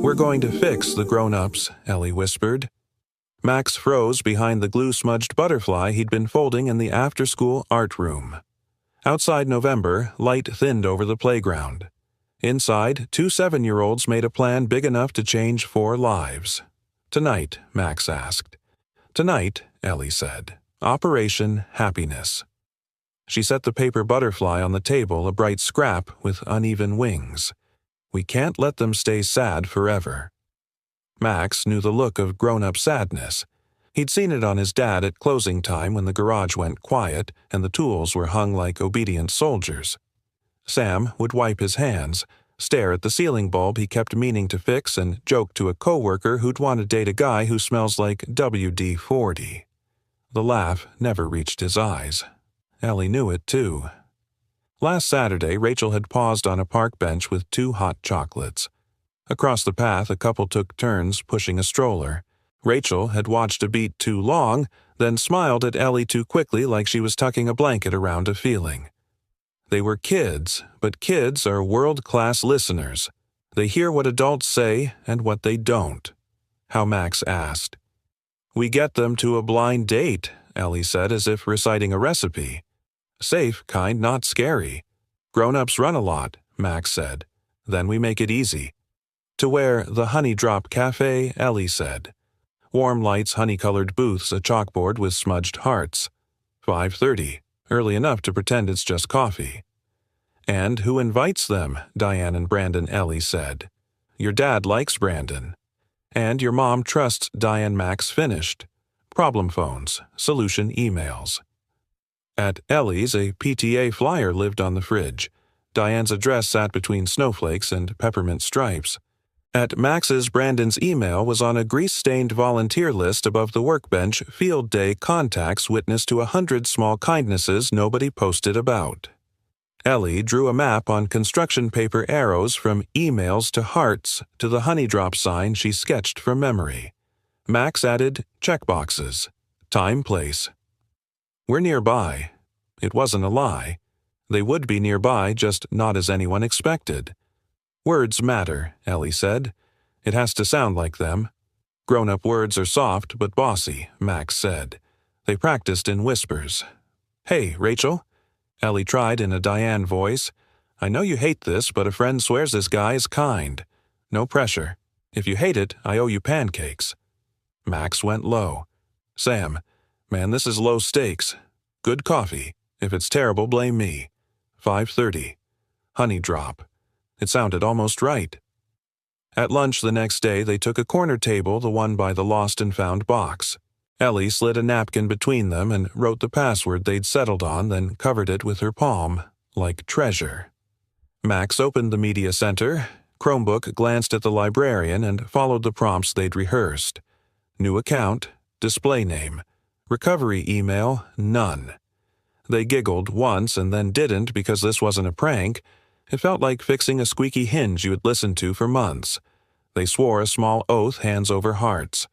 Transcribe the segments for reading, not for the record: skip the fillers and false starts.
"We're going to fix the grown-ups," Ellie whispered. Max froze behind the glue-smudged butterfly he'd been folding in the after-school art room. Outside November, light thinned over the playground. Inside, two 7-year-olds made a plan big enough to change 4 lives. "Tonight," Max asked. "Tonight," Ellie said. "Operation Happiness." She set the paper butterfly on the table, a bright scrap with uneven wings. "We can't let them stay sad forever." Max knew the look of grown-up sadness. He'd seen it on his dad at closing time when the garage went quiet and the tools were hung like obedient soldiers. Sam would wipe his hands, stare at the ceiling bulb he kept meaning to fix, and joke to a coworker who'd want to date a guy who smells like WD-40. The laugh never reached his eyes. Ellie knew it, too. Last Saturday, Rachel had paused on a park bench with 2 hot chocolates. Across the path, a couple took turns pushing a stroller. Rachel had watched a beat too long, then smiled at Ellie too quickly like she was tucking a blanket around a feeling. They were kids, but kids are world-class listeners. They hear what adults say and what they don't. How Max asked. "We get them to a blind date," Ellie said as if reciting a recipe. "Safe kind, not scary. Grown-ups run a lot," Max said. "Then we make it easy." "To where the Honey Drop Cafe," Ellie said. Warm lights, honey-colored booths, a chalkboard with smudged hearts. 5:30, early enough to pretend it's just coffee. "And who invites them?" Diane and Brandon Ellie said. "Your dad likes Brandon." "And your mom trusts Diane." Max finished. Problem phones, solution emails. At Ellie's, a PTA flyer lived on the fridge. Diane's address sat between snowflakes and peppermint stripes. At Max's, Brandon's email was on a grease-stained volunteer list above the workbench. Field day contacts witness to 100 small kindnesses nobody posted about. Ellie drew a map on construction paper arrows from emails to hearts to the honey drop sign she sketched from memory. Max added checkboxes. Time, place. "We're nearby." It wasn't a lie. They would be nearby, just not as anyone expected. "Words matter," Ellie said. "It has to sound like them." "Grown-up words are soft but bossy," Max said. They practiced in whispers. "Hey, Rachel." Ellie tried in a Diane voice. "I know you hate this, but a friend swears this guy is kind. No pressure. If you hate it, I owe you pancakes." Max went low. "Sam, man, this is low stakes. Good coffee. If it's terrible, blame me. 5:30. Honey drop." It sounded almost right. At lunch the next day, they took a corner table, the one by the lost and found box. Ellie slid a napkin between them and wrote the password they'd settled on, then covered it with her palm, like treasure. Max opened the media center. Chromebook glanced at the librarian and followed the prompts they'd rehearsed. New account, display name. Recovery email, none. They giggled once and then didn't because this wasn't a prank. It felt like fixing a squeaky hinge you had listened to for months. They swore a small oath, hands over hearts.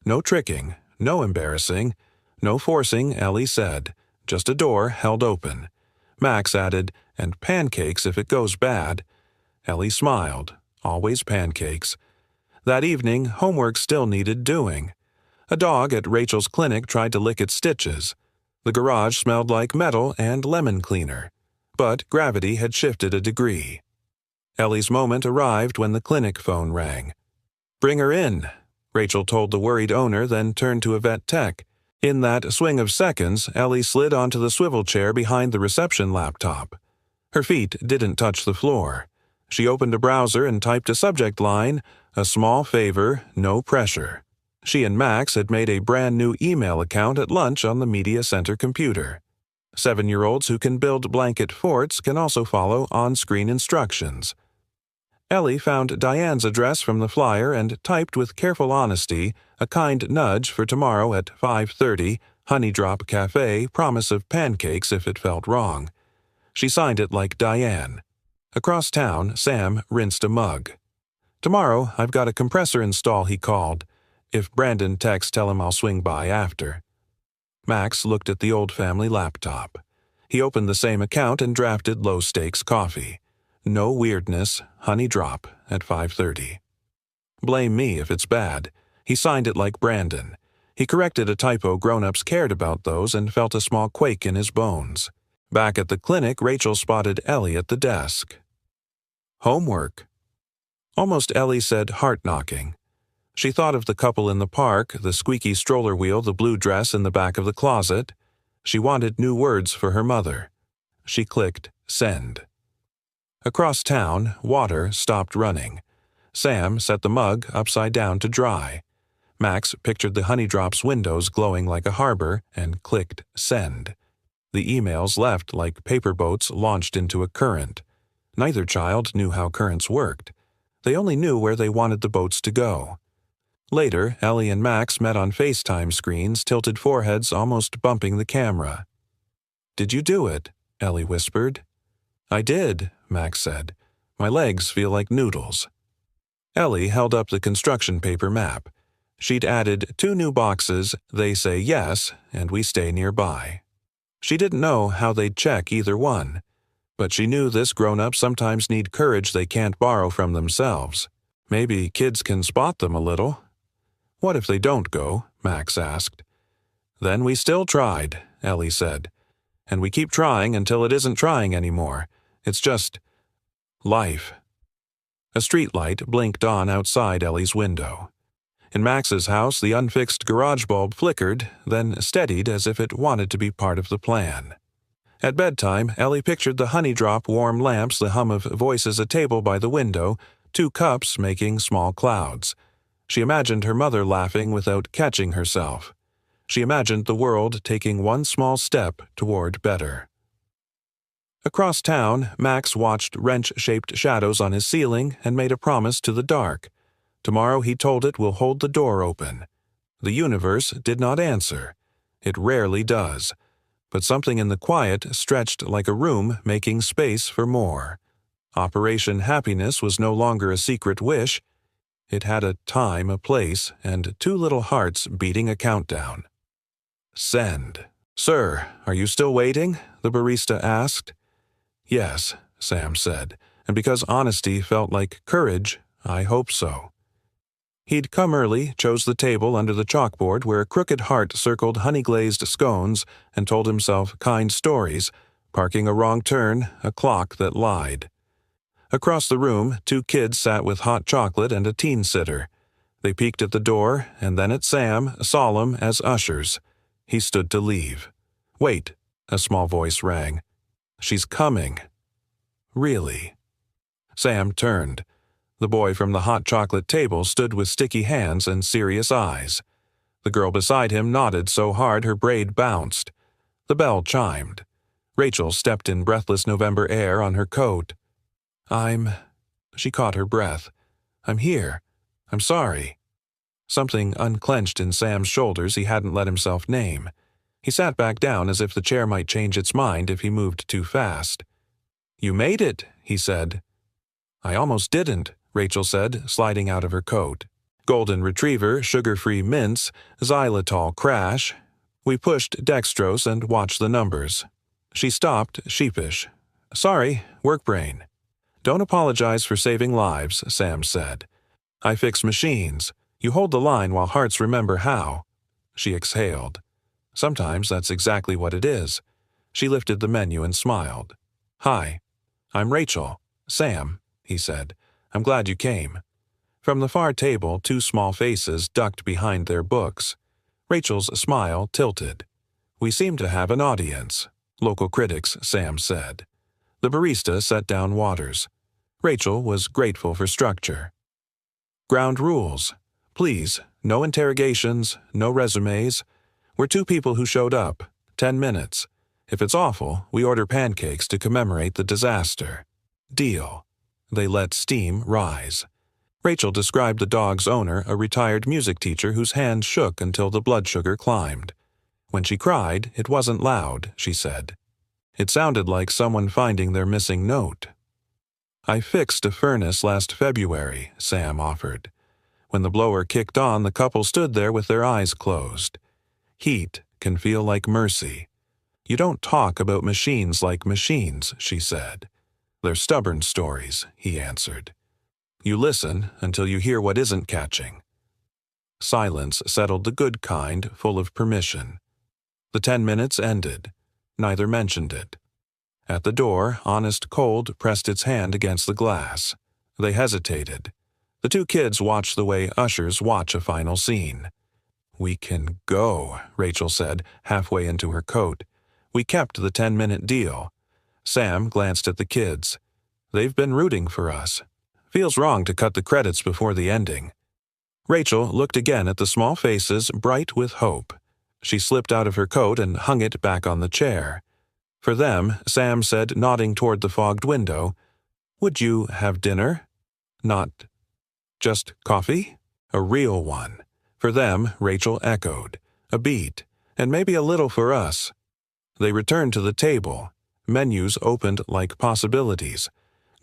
No tricking, no embarrassing, no forcing, Ellie said. Just a door held open. Max added, "And pancakes if it goes bad." Ellie smiled. Always pancakes. That evening, homework still needed doing. A dog at Rachel's clinic tried to lick its stitches. The garage smelled like metal and lemon cleaner. But gravity had shifted a degree. Ellie's moment arrived when the clinic phone rang. "Bring her in," Rachel told the worried owner, then turned to a vet tech. In that swing of seconds, Ellie slid onto the swivel chair behind the reception laptop. Her feet didn't touch the floor. She opened a browser and typed a subject line, "A small favor, no pressure." She and Max had made a brand new email account at lunch on the media center computer. 7-year-olds who can build blanket forts can also follow on-screen instructions. Ellie found Diane's address from the flyer and typed with careful honesty a kind nudge for tomorrow at 5:30, Honey Drop Cafe, promise of pancakes if it felt wrong. She signed it like Diane. Across town, Sam rinsed a mug. "Tomorrow, I've got a compressor install," he called. "If Brandon texts, tell him I'll swing by after." Max looked at the old family laptop. He opened the same account and drafted low-stakes coffee. No weirdness, honey drop at 5:30. Blame me if it's bad. He signed it like Brandon. He corrected a typo grown-ups cared about those and felt a small quake in his bones. Back at the clinic, Rachel spotted Ellie at the desk. Homework. Almost Ellie said heart-knocking. She thought of the couple in the park, the squeaky stroller wheel, the blue dress in the back of the closet. She wanted new words for her mother. She clicked send. Across town, water stopped running. Sam set the mug upside down to dry. Max pictured the Honeydrop's windows glowing like a harbor and clicked send. The emails left like paper boats launched into a current. Neither child knew how currents worked. They only knew where they wanted the boats to go. Later, Ellie and Max met on FaceTime screens, tilted foreheads almost bumping the camera. "Did you do it?" Ellie whispered. "I did," Max said. "My legs feel like noodles." Ellie held up the construction paper map. She'd added 2 new boxes, "They say yes," and "We stay nearby." She didn't know how they'd check either one, but she knew this grown-ups sometimes need courage they can't borrow from themselves. Maybe kids can spot them a little. "What if they don't go?" Max asked. "Then we still tried," Ellie said. "And we keep trying until it isn't trying anymore. It's just life." A streetlight blinked on outside Ellie's window. In Max's house, the unfixed garage bulb flickered, then steadied as if it wanted to be part of the plan. At bedtime, Ellie pictured the Honeydrop warm lamps, the hum of voices at table by the window, 2 cups making small clouds. She imagined her mother laughing without catching herself. She imagined the world taking one small step toward better. Across town, Max watched wrench-shaped shadows on his ceiling and made a promise to the dark. Tomorrow, he told it, will hold the door open. The universe did not answer. It rarely does. But something in the quiet stretched like a room, making space for more. Operation Happiness was no longer a secret wish. It had a time, a place, and 2 little hearts beating a countdown. Send. "Sir, are you still waiting?" the barista asked. "Yes," Sam said, "and because honesty felt like courage, I hope so." He'd come early, chose the table under the chalkboard where a crooked heart circled honey-glazed scones, and told himself kind stories, parking a wrong turn, a clock that lied. Across the room, 2 kids sat with hot chocolate and a teen sitter. They peeked at the door, and then at Sam, solemn as ushers. He stood to leave. "Wait," a small voice rang. "She's coming." "Really?" Sam turned. The boy from the hot chocolate table stood with sticky hands and serious eyes. The girl beside him nodded so hard her braid bounced. The bell chimed. Rachel stepped in breathless November air on her coat. She caught her breath. "I'm here. I'm sorry." Something unclenched in Sam's shoulders he hadn't let himself name. He sat back down as if the chair might change its mind if he moved too fast. "You made it," he said. "I almost didn't," Rachel said, sliding out of her coat. "Golden Retriever, sugar-free mints, xylitol crash." We pushed dextrose and watched the numbers. She stopped, sheepish. "Sorry, work brain." "Don't apologize for saving lives," Sam said. "I fix machines. You hold the line while hearts remember how." She exhaled. "Sometimes that's exactly what it is." She lifted the menu and smiled. "Hi, I'm Rachel. Sam," he said. "I'm glad you came." From the far table, 2 small faces ducked behind their books. Rachel's smile tilted. "We seem to have an audience." "Local critics," Sam said. The barista set down waters. Rachel was grateful for structure. "Ground rules. Please, no interrogations, no resumes. We're 2 people who showed up. 10 minutes. If it's awful, we order pancakes to commemorate the disaster. Deal." They let steam rise. Rachel described the dog's owner, a retired music teacher whose hand shook until the blood sugar climbed. When she cried, it wasn't loud, she said. It sounded like someone finding their missing note. "I fixed a furnace last February," Sam offered. When the blower kicked on, the couple stood there with their eyes closed. "Heat can feel like mercy. You don't talk about machines like machines," she said. "They're stubborn stories," he answered. You listen until you hear what isn't catching. Silence settled the good kind, full of permission. The 10 minutes ended. Neither mentioned it. At the door, Honest Cold pressed its hand against the glass. They hesitated. The two kids watched the way ushers watch a final scene. "We can go," Rachel said, halfway into her coat. "We kept the 10-minute deal." Sam glanced at the kids. "They've been rooting for us. Feels wrong to cut the credits before the ending." Rachel looked again at the small faces, bright with hope. She slipped out of her coat and hung it back on the chair. For them, Sam said, nodding toward the fogged window, "Would you have dinner? Not just coffee? A real one." For them, Rachel echoed, "A beat, and maybe a little for us." They returned to the table. Menus opened like possibilities.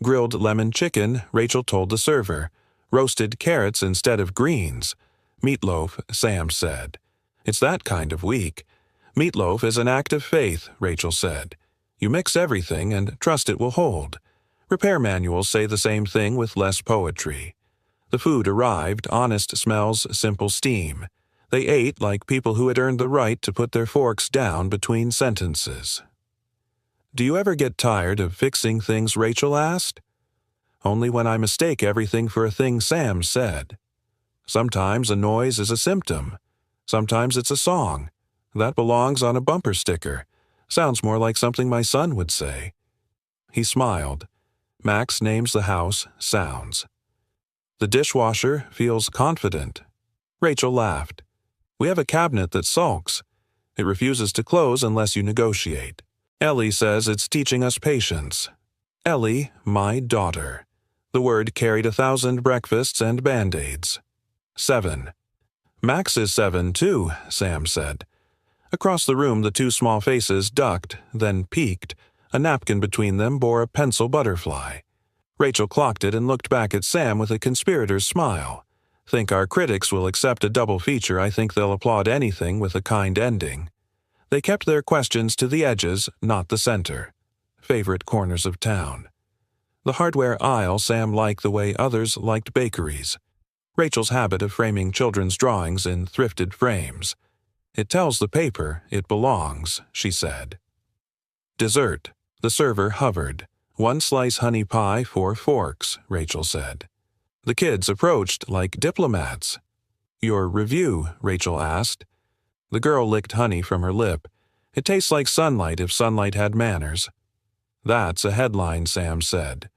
Grilled lemon chicken, Rachel told the server. Roasted carrots instead of greens. Meatloaf, Sam said. "It's that kind of week." "Meatloaf is an act of faith," Rachel said. "You mix everything and trust it will hold." Repair manuals say the same thing with less poetry. The food arrived, honest smells, simple steam. They ate like people who had earned the right to put their forks down between sentences. "Do you ever get tired of fixing things?" Rachel asked. "Only when I mistake everything for a thing Sam said. Sometimes a noise is a symptom. Sometimes it's a song. That belongs on a bumper sticker. Sounds more like something my son would say." He smiled. Max names the house Sounds. "The dishwasher feels confident." Rachel laughed. "We have a cabinet that sulks. It refuses to close unless you negotiate. Ellie says it's teaching us patience." Ellie, my daughter. The word carried 1,000 breakfasts and Band-Aids. 7. "Max is 7 too," Sam said. Across the room the two small faces ducked, then peeked. A napkin between them bore a pencil butterfly. Rachel clocked it and looked back at Sam with a conspirator's smile. "Think our critics will accept a double feature. I think they'll applaud anything with a kind ending." They kept their questions to the edges, not the center. Favorite corners of town. The hardware aisle Sam liked the way others liked bakeries. Rachel's habit of framing children's drawings in thrifted frames. "It tells the paper it belongs," she said. Dessert. The server hovered. 1 slice honey pie, 4 forks, Rachel said. The kids approached like diplomats. "Your review?" Rachel asked. The girl licked honey from her lip. "It tastes like sunlight if sunlight had manners." "That's a headline," Sam said.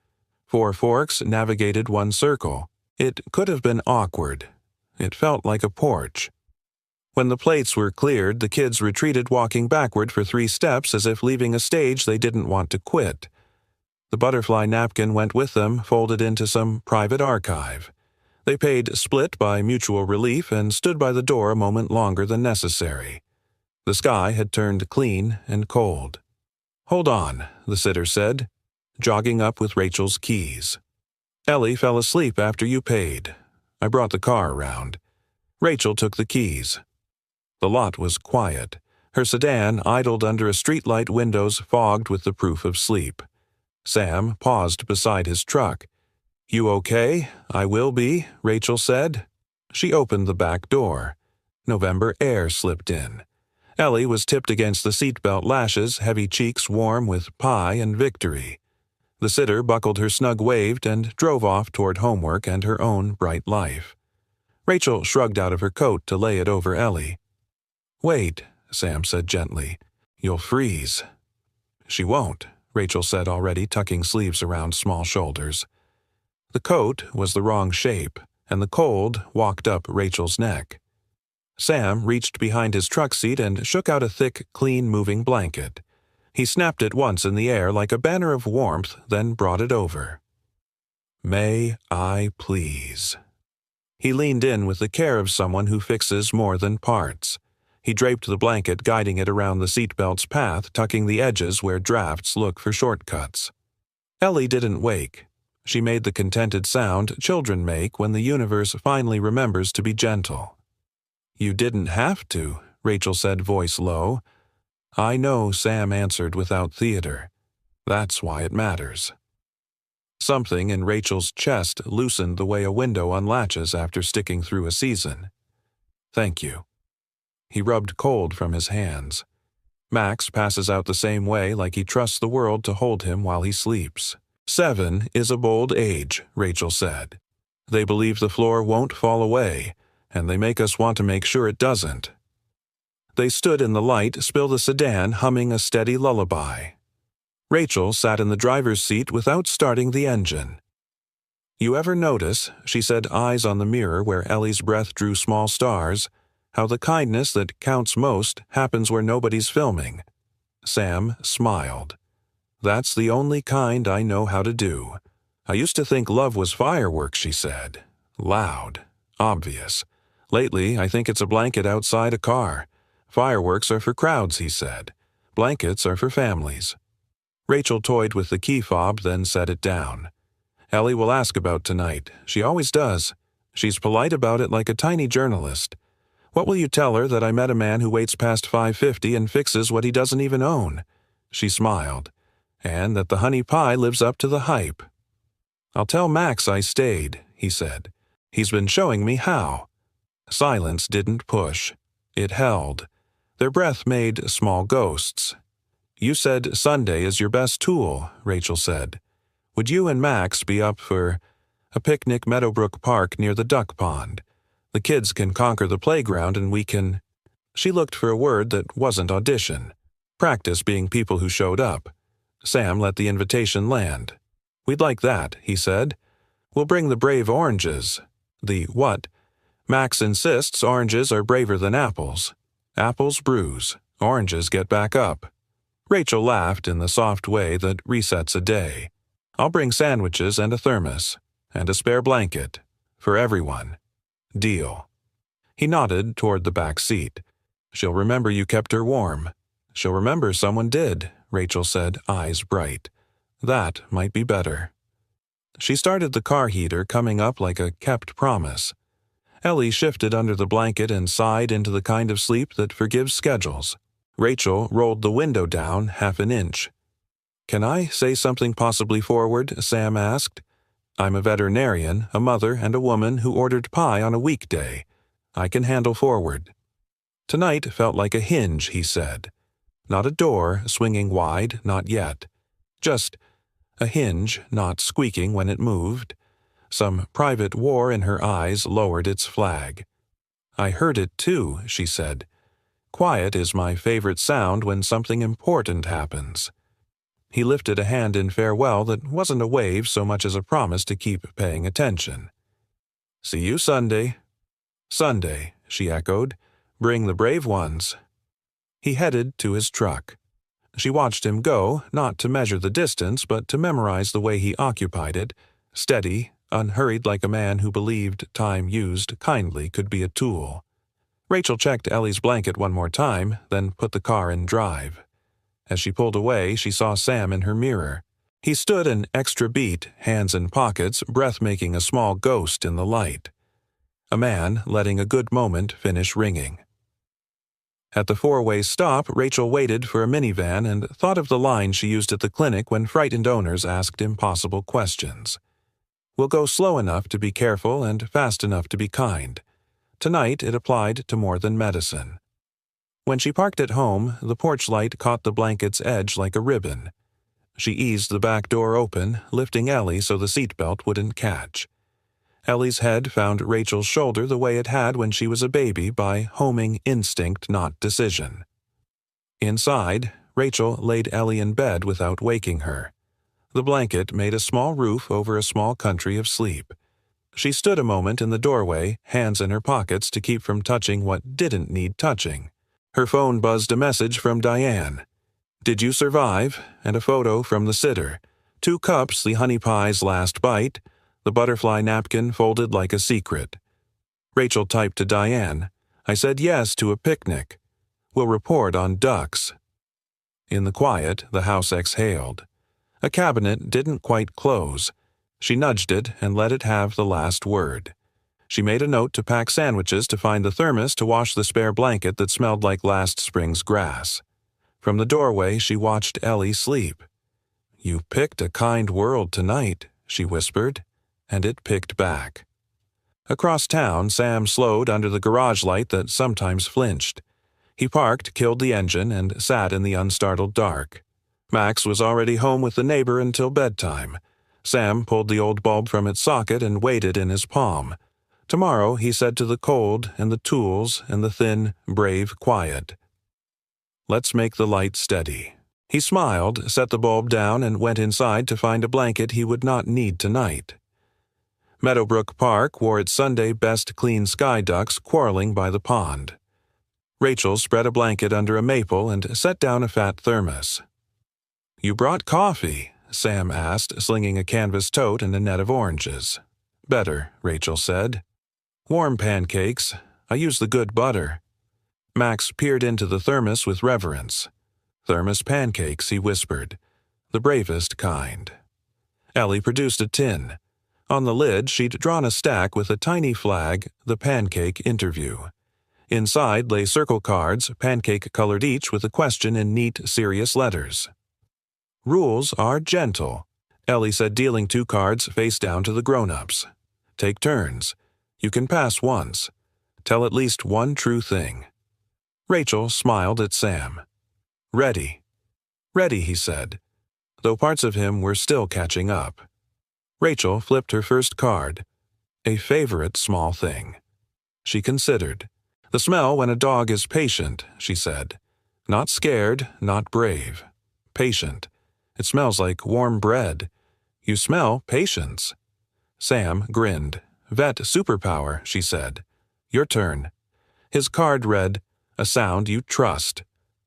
4 forks navigated 1 circle. It could have been awkward. It felt like a porch. When the plates were cleared, the kids retreated, walking backward for 3 steps as if leaving a stage they didn't want to quit. The butterfly napkin went with them, folded into some private archive. They paid split by mutual relief and stood by the door a moment longer than necessary. The sky had turned clean and cold. "Hold on," the sitter said, jogging up with Rachel's keys. "Ellie fell asleep after you paid. I brought the car around." Rachel took the keys. The lot was quiet. Her sedan idled under a streetlight, windows fogged with the proof of sleep. Sam paused beside his truck. "You okay?" "I will be," Rachel said. She opened the back door. November air slipped in. Ellie was tipped against the seatbelt lashes, heavy cheeks warm with pie and victory. The sitter buckled her snug waved and drove off toward homework and her own bright life. Rachel shrugged out of her coat to lay it over Ellie. "Wait," Sam said gently. "You'll freeze." "She won't," Rachel said, already tucking sleeves around small shoulders. The coat was the wrong shape, and the cold walked up Rachel's neck. Sam reached behind his truck seat and shook out a thick, clean-moving blanket. He snapped it once in the air like a banner of warmth, then brought it over. "May I please?" He leaned in with the care of someone who fixes more than parts. He draped the blanket, guiding it around the seatbelt's path, tucking the edges where drafts look for shortcuts. Ellie didn't wake. She made the contented sound children make when the universe finally remembers to be gentle. "You didn't have to," Rachel said, voice low. "I know," Sam answered without theater. "That's why it matters." Something in Rachel's chest loosened the way a window unlatches after sticking through a season. "Thank you." He rubbed cold from his hands. Max passes out the same way, like he trusts the world to hold him while he sleeps. 7 is a bold age, Rachel said. They believe the floor won't fall away, and they make us want to make sure it doesn't. They stood in the light, spill the sedan humming a steady lullaby. Rachel sat in the driver's seat without starting the engine. "You ever notice," she said, eyes on the mirror where Ellie's breath drew small stars, "how the kindness that counts most happens where nobody's filming?" Sam smiled. "That's the only kind I know how to do. I used to think love was fireworks," she said. "Loud. Obvious. Lately, I think it's a blanket outside a car. Fireworks are for crowds," he said. "Blankets are for families." Rachel toyed with the key fob, then set it down. "Ellie will ask about tonight. She always does. She's polite about it like a tiny journalist. What will you tell her, that I met a man who waits past 5:50 and fixes what he doesn't even own?" She smiled. "And that the honey pie lives up to the hype." "I'll tell Max I stayed," he said. "He's been showing me how." Silence didn't push. It held. Their breath made small ghosts. "You said Sunday is your best tool," Rachel said. "Would you and Max be up for a picnic Meadowbrook Park near the duck pond? The kids can conquer the playground and we can—" She looked for a word that wasn't audition. Practice being people who showed up. Sam let the invitation land. "We'd like that," he said. "We'll bring the brave oranges." "The what?" "Max insists oranges are braver than apples. Apples bruise. Oranges get back up." Rachel laughed in the soft way that resets a day. "I'll bring sandwiches and a thermos. And a spare blanket. For everyone. Deal." He nodded toward the back seat. "She'll remember you kept her warm." "She'll remember someone did," Rachel said, eyes bright. "That might be better." She started the car heater, coming up like a kept promise. Ellie shifted under the blanket and sighed into the kind of sleep that forgives schedules. Rachel rolled the window down half an inch. "Can I say something possibly forward?" Sam asked. "I'm a veterinarian, a mother, and a woman who ordered pie on a weekday. I can handle forward." Tonight felt like a hinge, he said. Not a door swinging wide, not yet. Just a hinge, not squeaking when it moved. Some private war in her eyes lowered its flag. "I heard it too," she said. "Quiet is my favorite sound when something important happens." He lifted a hand in farewell that wasn't a wave so much as a promise to keep paying attention. "See you Sunday." "Sunday," she echoed. "Bring the brave ones." He headed to his truck. She watched him go, not to measure the distance, but to memorize the way he occupied it, steady, unhurried like a man who believed time used kindly could be a tool. Rachel checked Ellie's blanket one more time, then put the car in drive. As she pulled away, she saw Sam in her mirror. He stood an extra beat, hands in pockets, breath making a small ghost in the light. A man letting a good moment finish ringing. At the four-way stop, Rachel waited for a minivan and thought of the line she used at the clinic when frightened owners asked impossible questions. "We'll go slow enough to be careful and fast enough to be kind." Tonight it applied to more than medicine. When she parked at home, the porch light caught the blanket's edge like a ribbon. She eased the back door open, lifting Ellie so the seatbelt wouldn't catch. Ellie's head found Rachel's shoulder the way it had when she was a baby, by homing instinct, not decision. Inside, Rachel laid Ellie in bed without waking her. The blanket made a small roof over a small country of sleep. She stood a moment in the doorway, hands in her pockets to keep from touching what didn't need touching. Her phone buzzed a message from Diane. "Did you survive?" and a photo from the sitter. 2 cups, the honey pie's last bite, the butterfly napkin folded like a secret. Rachel typed to Diane, "I said yes to a picnic. We'll report on ducks." In the quiet, the house exhaled. A cabinet didn't quite close. She nudged it and let it have the last word. She made a note to pack sandwiches, to find the thermos, to wash the spare blanket that smelled like last spring's grass. From the doorway, she watched Ellie sleep. "You picked a kind world tonight," she whispered, and it picked back. Across town, Sam slowed under the garage light that sometimes flinched. He parked, killed the engine, and sat in the unstartled dark. Max was already home with the neighbor until bedtime. Sam pulled the old bulb from its socket and weighed it in his palm. Tomorrow, he said to the cold and the tools and the thin, brave quiet, "Let's make the light steady." He smiled, set the bulb down, and went inside to find a blanket he would not need tonight. Meadowbrook Park wore its Sunday best clean sky ducks quarreling by the pond. Rachel spread a blanket under a maple and set down a fat thermos. "You brought coffee?" Sam asked, slinging a canvas tote and a net of oranges. "Better," Rachel said. "Warm pancakes. I use the good butter." Max peered into the thermos with reverence. "Thermos pancakes," he whispered. "The bravest kind." Ellie produced a tin. On the lid, she'd drawn a stack with a tiny flag, the Pancake Interview. Inside lay circle cards, pancake-colored each with a question in neat, serious letters. "Rules are gentle," Ellie said, dealing 2 cards face down to the grown-ups. "Take turns. You can pass once. Tell at least one true thing." Rachel smiled at Sam. "Ready." "Ready," he said, though parts of him were still catching up. Rachel flipped her first card. A favorite small thing. She considered. "The smell when a dog is patient," she said. "Not scared, not brave. Patient. It smells like warm bread. You smell patience." Sam grinned. "Vet superpower," she said. "Your turn." His card read, "A sound you trust."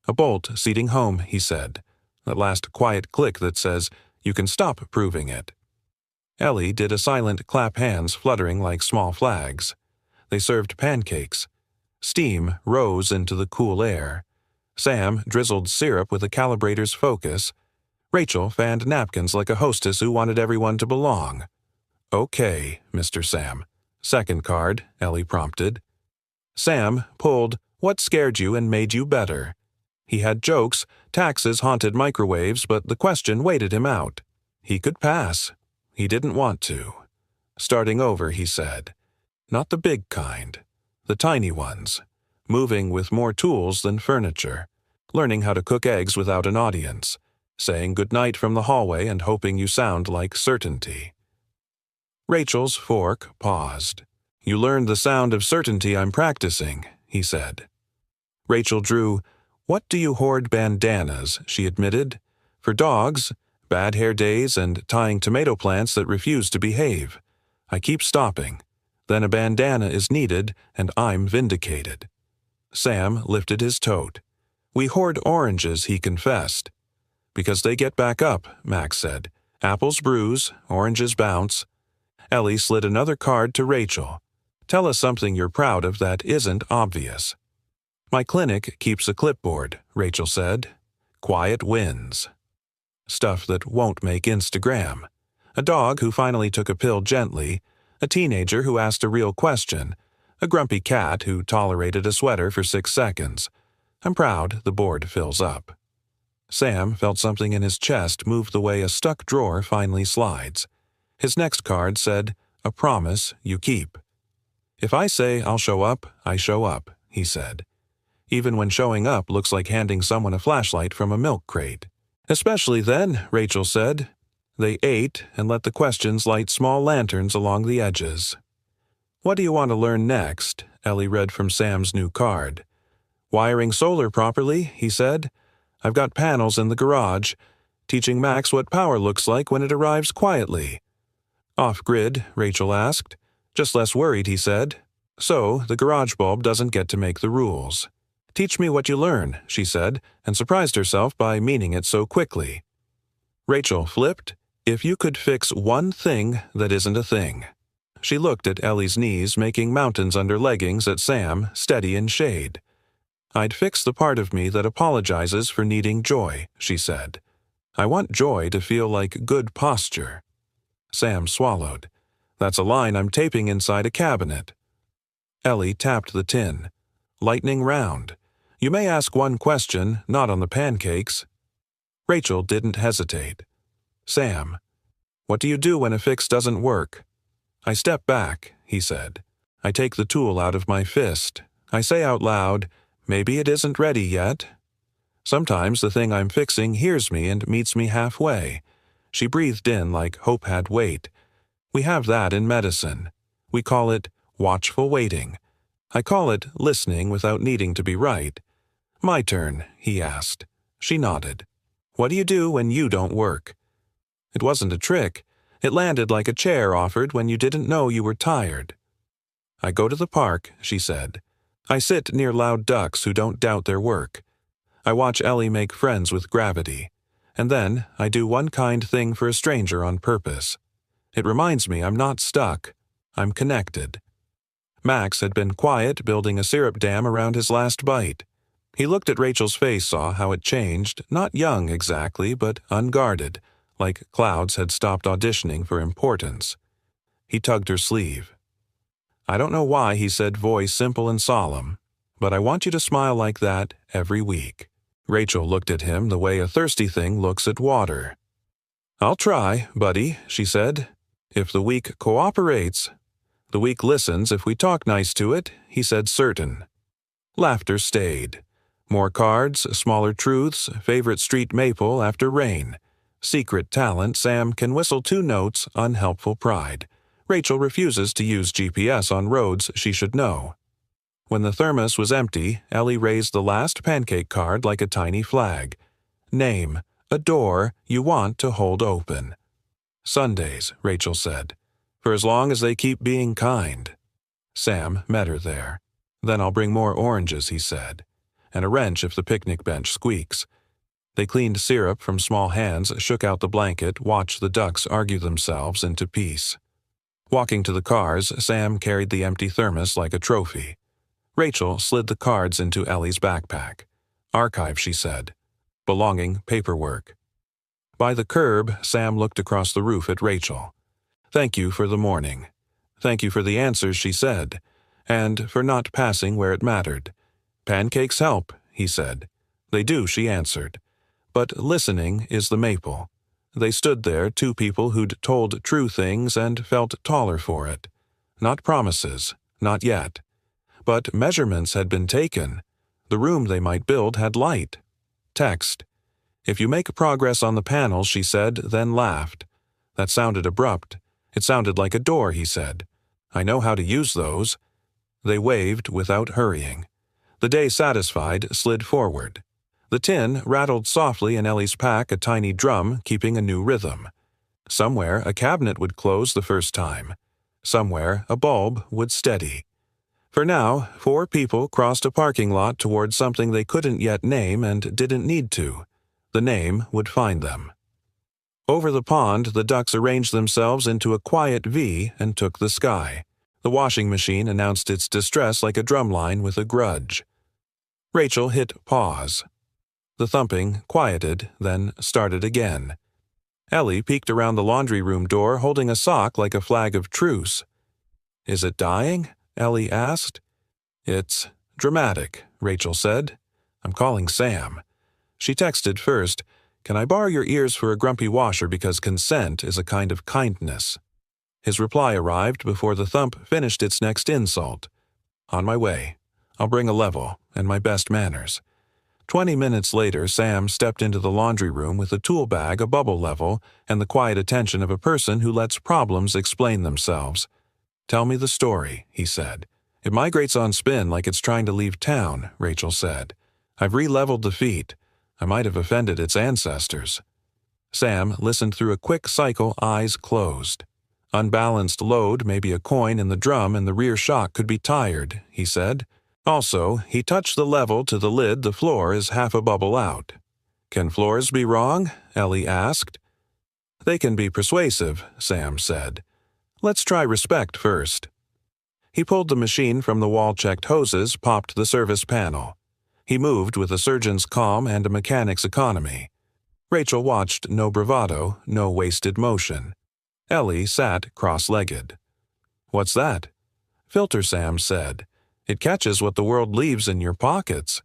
"A bolt seating home," he said. That last quiet click that says, "You can stop proving it." Ellie did a silent clap, hands fluttering like small flags. They served pancakes. Steam rose into the cool air. Sam drizzled syrup with a calibrator's focus. Rachel fanned napkins like a hostess who wanted everyone to belong. "Okay, Mr. Sam." "Second card," Ellie prompted. Sam pulled, "What scared you and made you better?" He had jokes, taxes haunted microwaves, but the question waited him out. He could pass. He didn't want to. "Starting over," he said. "Not the big kind. The tiny ones. Moving with more tools than furniture. Learning how to cook eggs without an audience. Saying goodnight from the hallway and hoping you sound like certainty." Rachel's fork paused. "You learned the sound of certainty I'm practicing," he said. Rachel drew, "What do you hoard bandanas?" she admitted. "For dogs, bad hair days, and tying tomato plants that refuse to behave. I keep stopping. Then a bandana is needed, and I'm vindicated." Sam lifted his tote. "We hoard oranges," he confessed. "Because they get back up," Max said. "Apples bruise, oranges bounce." Ellie slid another card to Rachel. "Tell us something you're proud of that isn't obvious." "My clinic keeps a clipboard," Rachel said. "Quiet wins." Stuff that won't make Instagram. A dog who finally took a pill gently. A teenager who asked a real question. A grumpy cat who tolerated a sweater for 6 seconds. I'm proud the board fills up. Sam felt something in his chest move the way a stuck drawer finally slides. His next card said, "A promise you keep." "If I say I'll show up, I show up," he said. "Even when showing up looks like handing someone a flashlight from a milk crate." "Especially then," Rachel said. They ate and let the questions light small lanterns along the edges. "What do you want to learn next?" Ellie read from Sam's new card. "Wiring solar properly," he said. "I've got panels in the garage. Teaching Max what power looks like when it arrives quietly." "Off-grid?" Rachel asked. "Just less worried," he said. "So, the garage bulb doesn't get to make the rules." "Teach me what you learn," she said, and surprised herself by meaning it so quickly. Rachel flipped, "If you could fix one thing that isn't a thing." She looked at Ellie's knees making mountains under leggings at Sam, steady in shade. "I'd fix the part of me that apologizes for needing joy," she said. "I want joy to feel like good posture." Sam swallowed. "That's a line I'm taping inside a cabinet." Ellie tapped the tin. "Lightning round. You may ask one question, not on the pancakes." Rachel didn't hesitate. "Sam, What do you do when a fix doesn't work? I step back, he said. I take the tool out of my fist. I say out loud, maybe it isn't ready yet. Sometimes the thing I'm fixing hears me and meets me halfway. She breathed in like hope had weight. We have that in medicine. We call it watchful waiting. I call it listening without needing to be right. My turn, he asked. She nodded. What do you do when you don't work? It wasn't a trick. It landed like a chair offered when you didn't know you were tired. I go to the park, she said. I sit near loud ducks who don't doubt their work. I watch Ellie make friends with gravity. And then I do one kind thing for a stranger on purpose. It reminds me I'm not stuck. I'm connected. Max had been quiet, building a syrup dam around his last bite. He looked at Rachel's face, saw how it changed, not young exactly, but unguarded, like clouds had stopped auditioning for importance. He tugged her sleeve. I don't know why, he said, voice simple and solemn, but I want you to smile like that every week. Rachel looked at him the way a thirsty thing looks at water. I'll try, buddy, she said. If the week cooperates. The week listens if we talk nice to it, he said, certain. Laughter stayed. More cards, smaller truths, favorite street maple after rain. Secret talent, Sam can whistle 2 notes, unhelpful pride. Rachel refuses to use GPS on roads she should know. When the thermos was empty, Ellie raised the last pancake card like a tiny flag. Name, a door you want to hold open. Sundays, Rachel said. For as long as they keep being kind. Sam met her there. Then I'll bring more oranges, he said, and a wrench if the picnic bench squeaks. They cleaned syrup from small hands, shook out the blanket, watched the ducks argue themselves into peace. Walking to the cars, Sam carried the empty thermos like a trophy. Rachel slid the cards into Ellie's backpack. Archive, she said. Belonging paperwork. By the curb, Sam looked across the roof at Rachel. Thank you for the morning. Thank you for the answers, she said, and for not passing where it mattered. Pancakes help, he said. They do, she answered. But listening is the maple. They stood there, 2 people who'd told true things and felt taller for it. Not promises, not yet. But measurements had been taken. The room they might build had light. Text. If you make progress on the panel, she said, then laughed. That sounded abrupt. It sounded like a door, he said. I know how to use those. They waved without hurrying. The day satisfied slid forward. The tin rattled softly in Ellie's pack, a tiny drum keeping a new rhythm. Somewhere a cabinet would close the first time. Somewhere a bulb would steady. For now, 4 people crossed a parking lot toward something they couldn't yet name and didn't need to. The name would find them. Over the pond, the ducks arranged themselves into a quiet V and took the sky. The washing machine announced its distress like a drumline with a grudge. Rachel hit pause. The thumping quieted, then started again. Ellie peeked around the laundry room door, holding a sock like a flag of truce. Is it dying? Ellie asked. It's dramatic, Rachel said. I'm calling Sam. She texted first, Can I borrow your ears for a grumpy washer because consent is a kind of kindness? His reply arrived before the thump finished its next insult. On my way. I'll bring a level and my best manners. 20 minutes later, Sam stepped into the laundry room with a tool bag, a bubble level, and the quiet attention of a person who lets problems explain themselves. Tell me the story, he said. It migrates on spin like it's trying to leave town, Rachel said. I've re-leveled the feet. I might have offended its ancestors. Sam listened through a quick cycle, eyes closed. Unbalanced load, maybe a coin in the drum and the rear shock could be tired, he said. Also, he touched the level to the lid. The floor is half a bubble out. Can floors be wrong? Ellie asked. They can be persuasive, Sam said. Let's try respect first. He pulled the machine from the wall-checked hoses, popped the service panel. He moved with a surgeon's calm and a mechanic's economy. Rachel watched, no bravado, no wasted motion. Ellie sat cross-legged. What's that? Filter, Sam said. It catches what the world leaves in your pockets.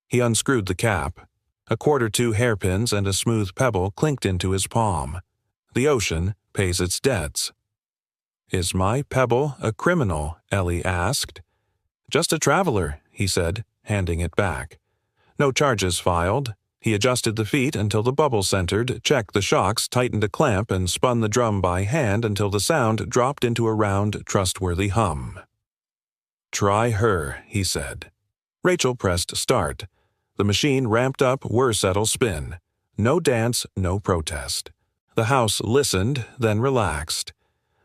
He unscrewed the cap. A 1/4 hairpins and a smooth pebble clinked into his palm. The ocean, pays its debts. Is my pebble a criminal? Ellie asked. Just a traveler, he said, handing it back. No charges filed. He adjusted the feet until the bubble centered, checked the shocks, tightened a clamp, and spun the drum by hand until the sound dropped into a round, trustworthy hum. Try her, he said. Rachel pressed start. The machine ramped up Wursettle spin. No dance, no protest. The house listened, then relaxed.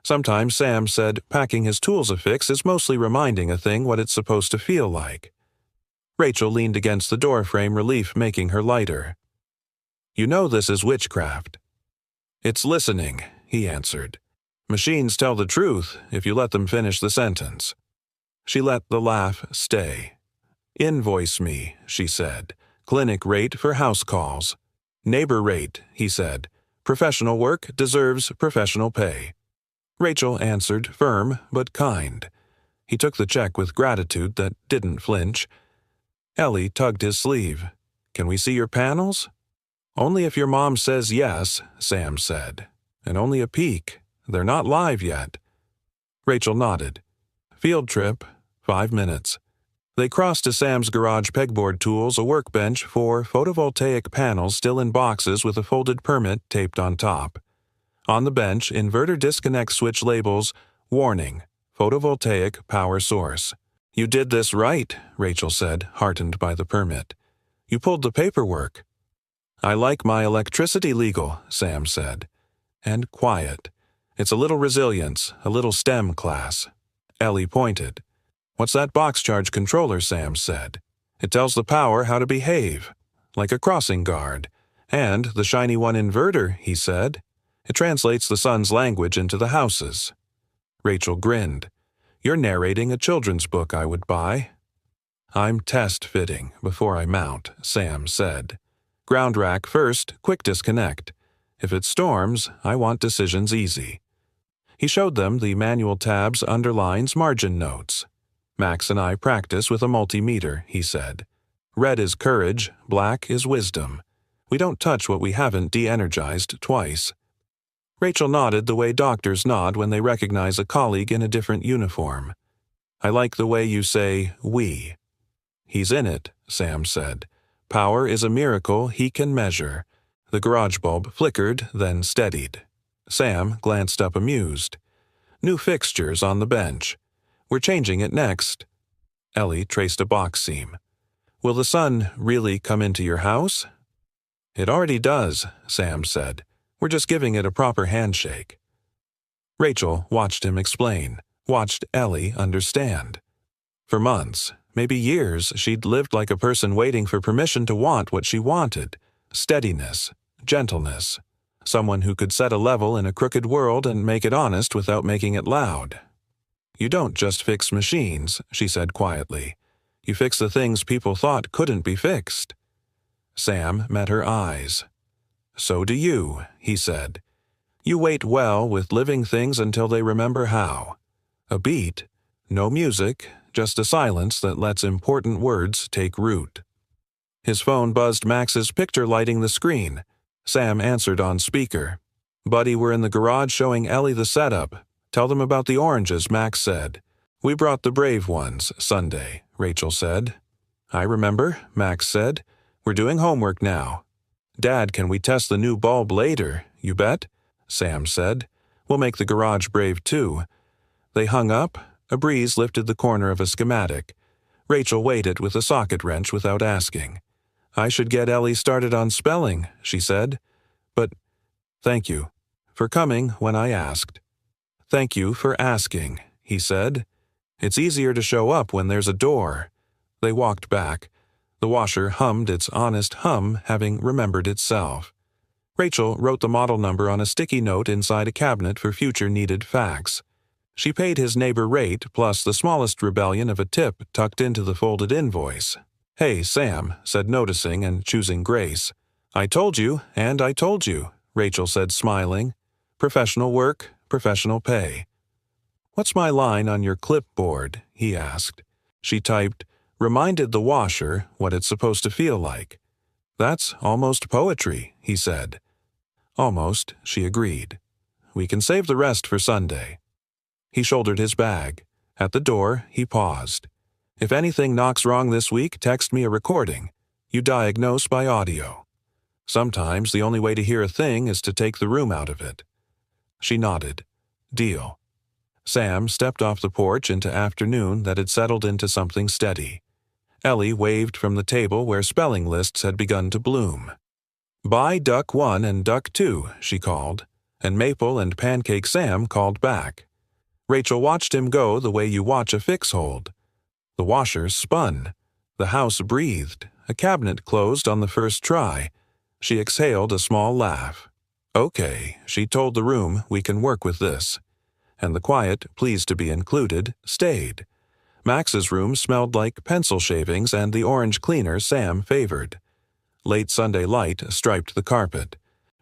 Sometimes Sam said packing his tools a fix is mostly reminding a thing what it's supposed to feel like. Rachel leaned against the doorframe, relief making her lighter. You know this is witchcraft. It's listening, he answered. Machines tell the truth if you let them finish the sentence. She let the laugh stay. Invoice me, she said. Clinic rate for house calls. Neighbor rate, he said. Professional work deserves professional pay. Rachel answered, firm but kind. He took the check with gratitude that didn't flinch. Ellie tugged his sleeve. Can we see your panels? Only if your mom says yes, Sam said. And only a peek. They're not live yet. Rachel nodded. Field trip, 5 minutes. They crossed to Sam's garage pegboard tools, a workbench, 4 photovoltaic panels still in boxes with a folded permit taped on top. On the bench, inverter disconnect switch labels, warning, photovoltaic power source. You did this right, Rachel said, heartened by the permit. You pulled the paperwork. I like my electricity legal, Sam said. And quiet. It's a little resilience, a little STEM class. Ellie pointed. What's that box charge controller, Sam said. It tells the power how to behave, like a crossing guard. And the shiny one inverter, he said. It translates the sun's language into the houses. Rachel grinned. You're narrating a children's book I would buy. I'm test fitting before I mount, Sam said. Ground rack first, quick disconnect. If it storms, I want decisions easy. He showed them the manual tabs, underlines, margin notes. Max and I practice with a multimeter, he said. Red is courage, black is wisdom. We don't touch what we haven't de-energized twice. Rachel nodded the way doctors nod when they recognize a colleague in a different uniform. I like the way you say, we. He's in it, Sam said. Power is a miracle he can measure. The garage bulb flickered, then steadied. Sam glanced up amused. New fixtures on the bench. We're changing it next. Ellie traced a box seam. Will the sun really come into your house? It already does, Sam said. We're just giving it a proper handshake. Rachel watched him explain, watched Ellie understand. For months, maybe years, she'd lived like a person waiting for permission to want what she wanted. Steadiness, gentleness. Someone who could set a level in a crooked world and make it honest without making it loud. You don't just fix machines, she said quietly. You fix the things people thought couldn't be fixed. Sam met her eyes. So do you, he said. You wait well with living things until they remember how. A beat, no music, just a silence that lets important words take root. His phone buzzed Max's picture lighting the screen. Sam answered on speaker. Buddy, we're in the garage showing Ellie the setup. Tell them about the oranges, Max said. We brought the brave ones, Sunday, Rachel said. I remember, Max said. We're doing homework now. Dad, can we test the new bulb later? You bet, Sam said. We'll make the garage brave too. They hung up. A breeze lifted the corner of a schematic. Rachel waited with a socket wrench without asking. I should get Ellie started on spelling, she said. But thank you for coming when I asked. Thank you for asking, he said. It's easier to show up when there's a door. They walked back. The washer hummed its honest hum, having remembered itself. Rachel wrote the model number on a sticky note inside a cabinet for future needed facts. She paid his neighbor rate plus the smallest rebellion of a tip tucked into the folded invoice. Hey, Sam, said noticing and choosing grace. I told you, and I told you, Rachel said smiling. Professional work, professional pay. What's my line on your clipboard? He asked. She typed, reminded the washer what it's supposed to feel like. That's almost poetry, he said. Almost, she agreed. We can save the rest for Sunday." He shouldered his bag. At the door, he paused. "If anything knocks wrong this week, text me a recording. You diagnose by audio. Sometimes the only way to hear a thing is to take the room out of it." She nodded. "Deal." Sam stepped off the porch into afternoon that had settled into something steady. Ellie waved from the table where spelling lists had begun to bloom. "Bye, Duck 1 and Duck 2, she called, and Maple and Pancake Sam called back. Rachel watched him go the way you watch a fix hold. The washers spun. The house breathed. A cabinet closed on the first try. She exhaled a small laugh. "Okay," she told the room, "we can work with this." And the quiet, pleased to be included, stayed. Max's room smelled like pencil shavings and the orange cleaner Sam favored. Late Sunday light striped the carpet.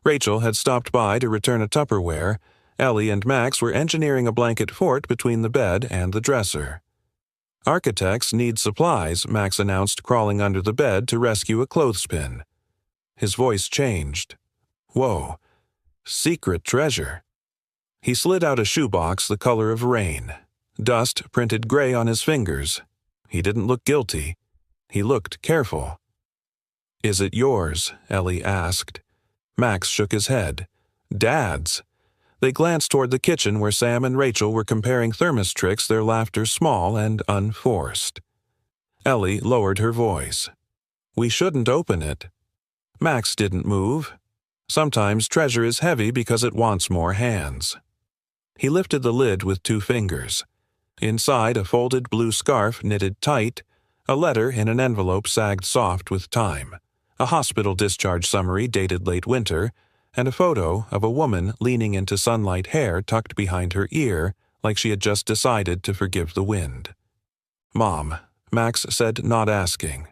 Rachel had stopped by to return a Tupperware. Ellie and Max were engineering a blanket fort between the bed and the dresser. "Architects need supplies," Max announced, crawling under the bed to rescue a clothespin. His voice changed. "Whoa. Secret treasure." He slid out a shoebox the color of rain. Dust printed gray on his fingers. He didn't look guilty. He looked careful. "Is it yours?" Ellie asked. Max shook his head. "Dad's." They glanced toward the kitchen where Sam and Rachel were comparing thermos tricks, their laughter small and unforced. Ellie lowered her voice. "We shouldn't open it." Max didn't move. Sometimes treasure is heavy because it wants more hands. He lifted the lid with 2 fingers. Inside, a folded blue scarf knitted tight, a letter in an envelope sagged soft with time, a hospital discharge summary dated late winter, and a photo of a woman leaning into sunlight, hair tucked behind her ear like she had just decided to forgive the wind. "Mom," Max said, not asking.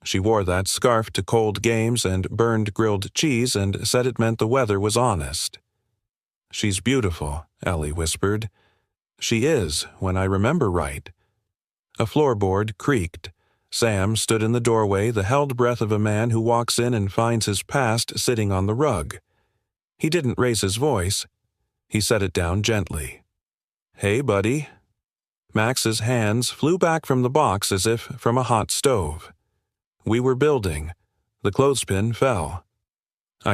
She wore that scarf to cold games and burned grilled cheese and said it meant the weather was honest. "She's beautiful," Ellie whispered. "She is, when I remember right." A floorboard creaked. Sam stood in the doorway, the held breath of a man who walks in and finds his past sitting on the rug. He didn't raise his voice. He set it down gently. "Hey, buddy." Max's hands flew back from the box as if from a hot stove. "We were building. The clothespin fell."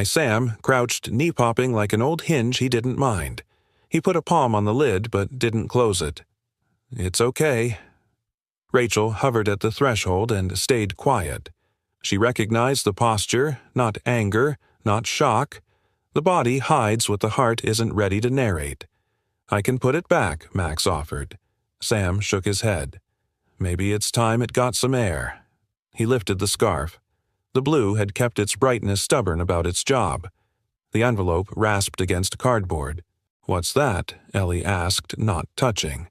Sam crouched, knee-popping like an old hinge he didn't mind. He put a palm on the lid but didn't close it. "It's okay." Rachel hovered at the threshold and stayed quiet. She recognized the posture, not anger, not shock. The body hides what the heart isn't ready to narrate. "I can put it back," Max offered. Sam shook his head. "Maybe it's time it got some air." He lifted the scarf. The blue had kept its brightness stubborn about its job. The envelope rasped against cardboard. "What's that?" Ellie asked, not touching.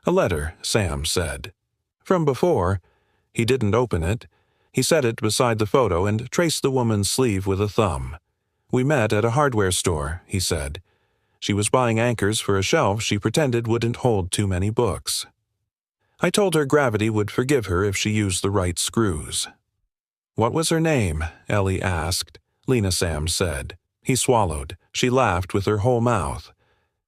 "A letter," Sam said. "From before." He didn't open it. He set it beside the photo and traced the woman's sleeve with a thumb. "We met at a hardware store," he said. "She was buying anchors for a shelf she pretended wouldn't hold too many books. I told her gravity would forgive her if she used the right screws." "What was her name?" Ellie asked. Lena Sam said. He swallowed. She laughed with her whole mouth.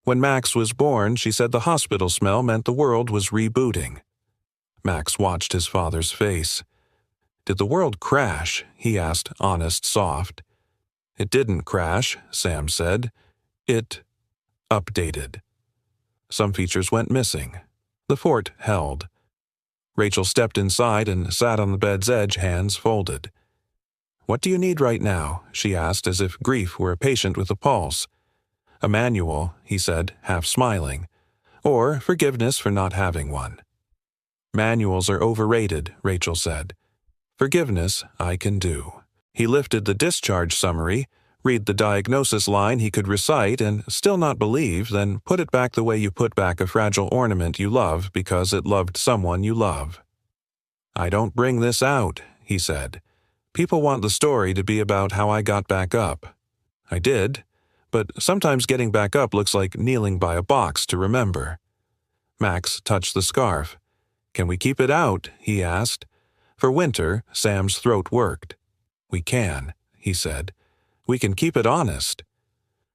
"When Max was born, she said the hospital smell meant the world was rebooting." Max watched his father's face. "Did the world crash?" he asked, honest, soft. "It didn't crash," Sam said. "It updated." Some features went missing. The fort held. Rachel stepped inside and sat on the bed's edge, hands folded. "What do you need right now?" she asked, as if grief were a patient with a pulse. "A manual," he said, half smiling. "Or forgiveness for not having one." "Manuals are overrated," Rachel said. "Forgiveness I can do." He lifted the discharge summary, read the diagnosis line he could recite and still not believe, then put it back the way you put back a fragile ornament you love because it loved someone you love. "I don't bring this out," he said. "People want the story to be about how I got back up. I did, but sometimes getting back up looks like kneeling by a box to remember." Max touched the scarf. "Can we keep it out?" he asked. For winter, Sam's throat worked. "We can," he said. "We can keep it honest."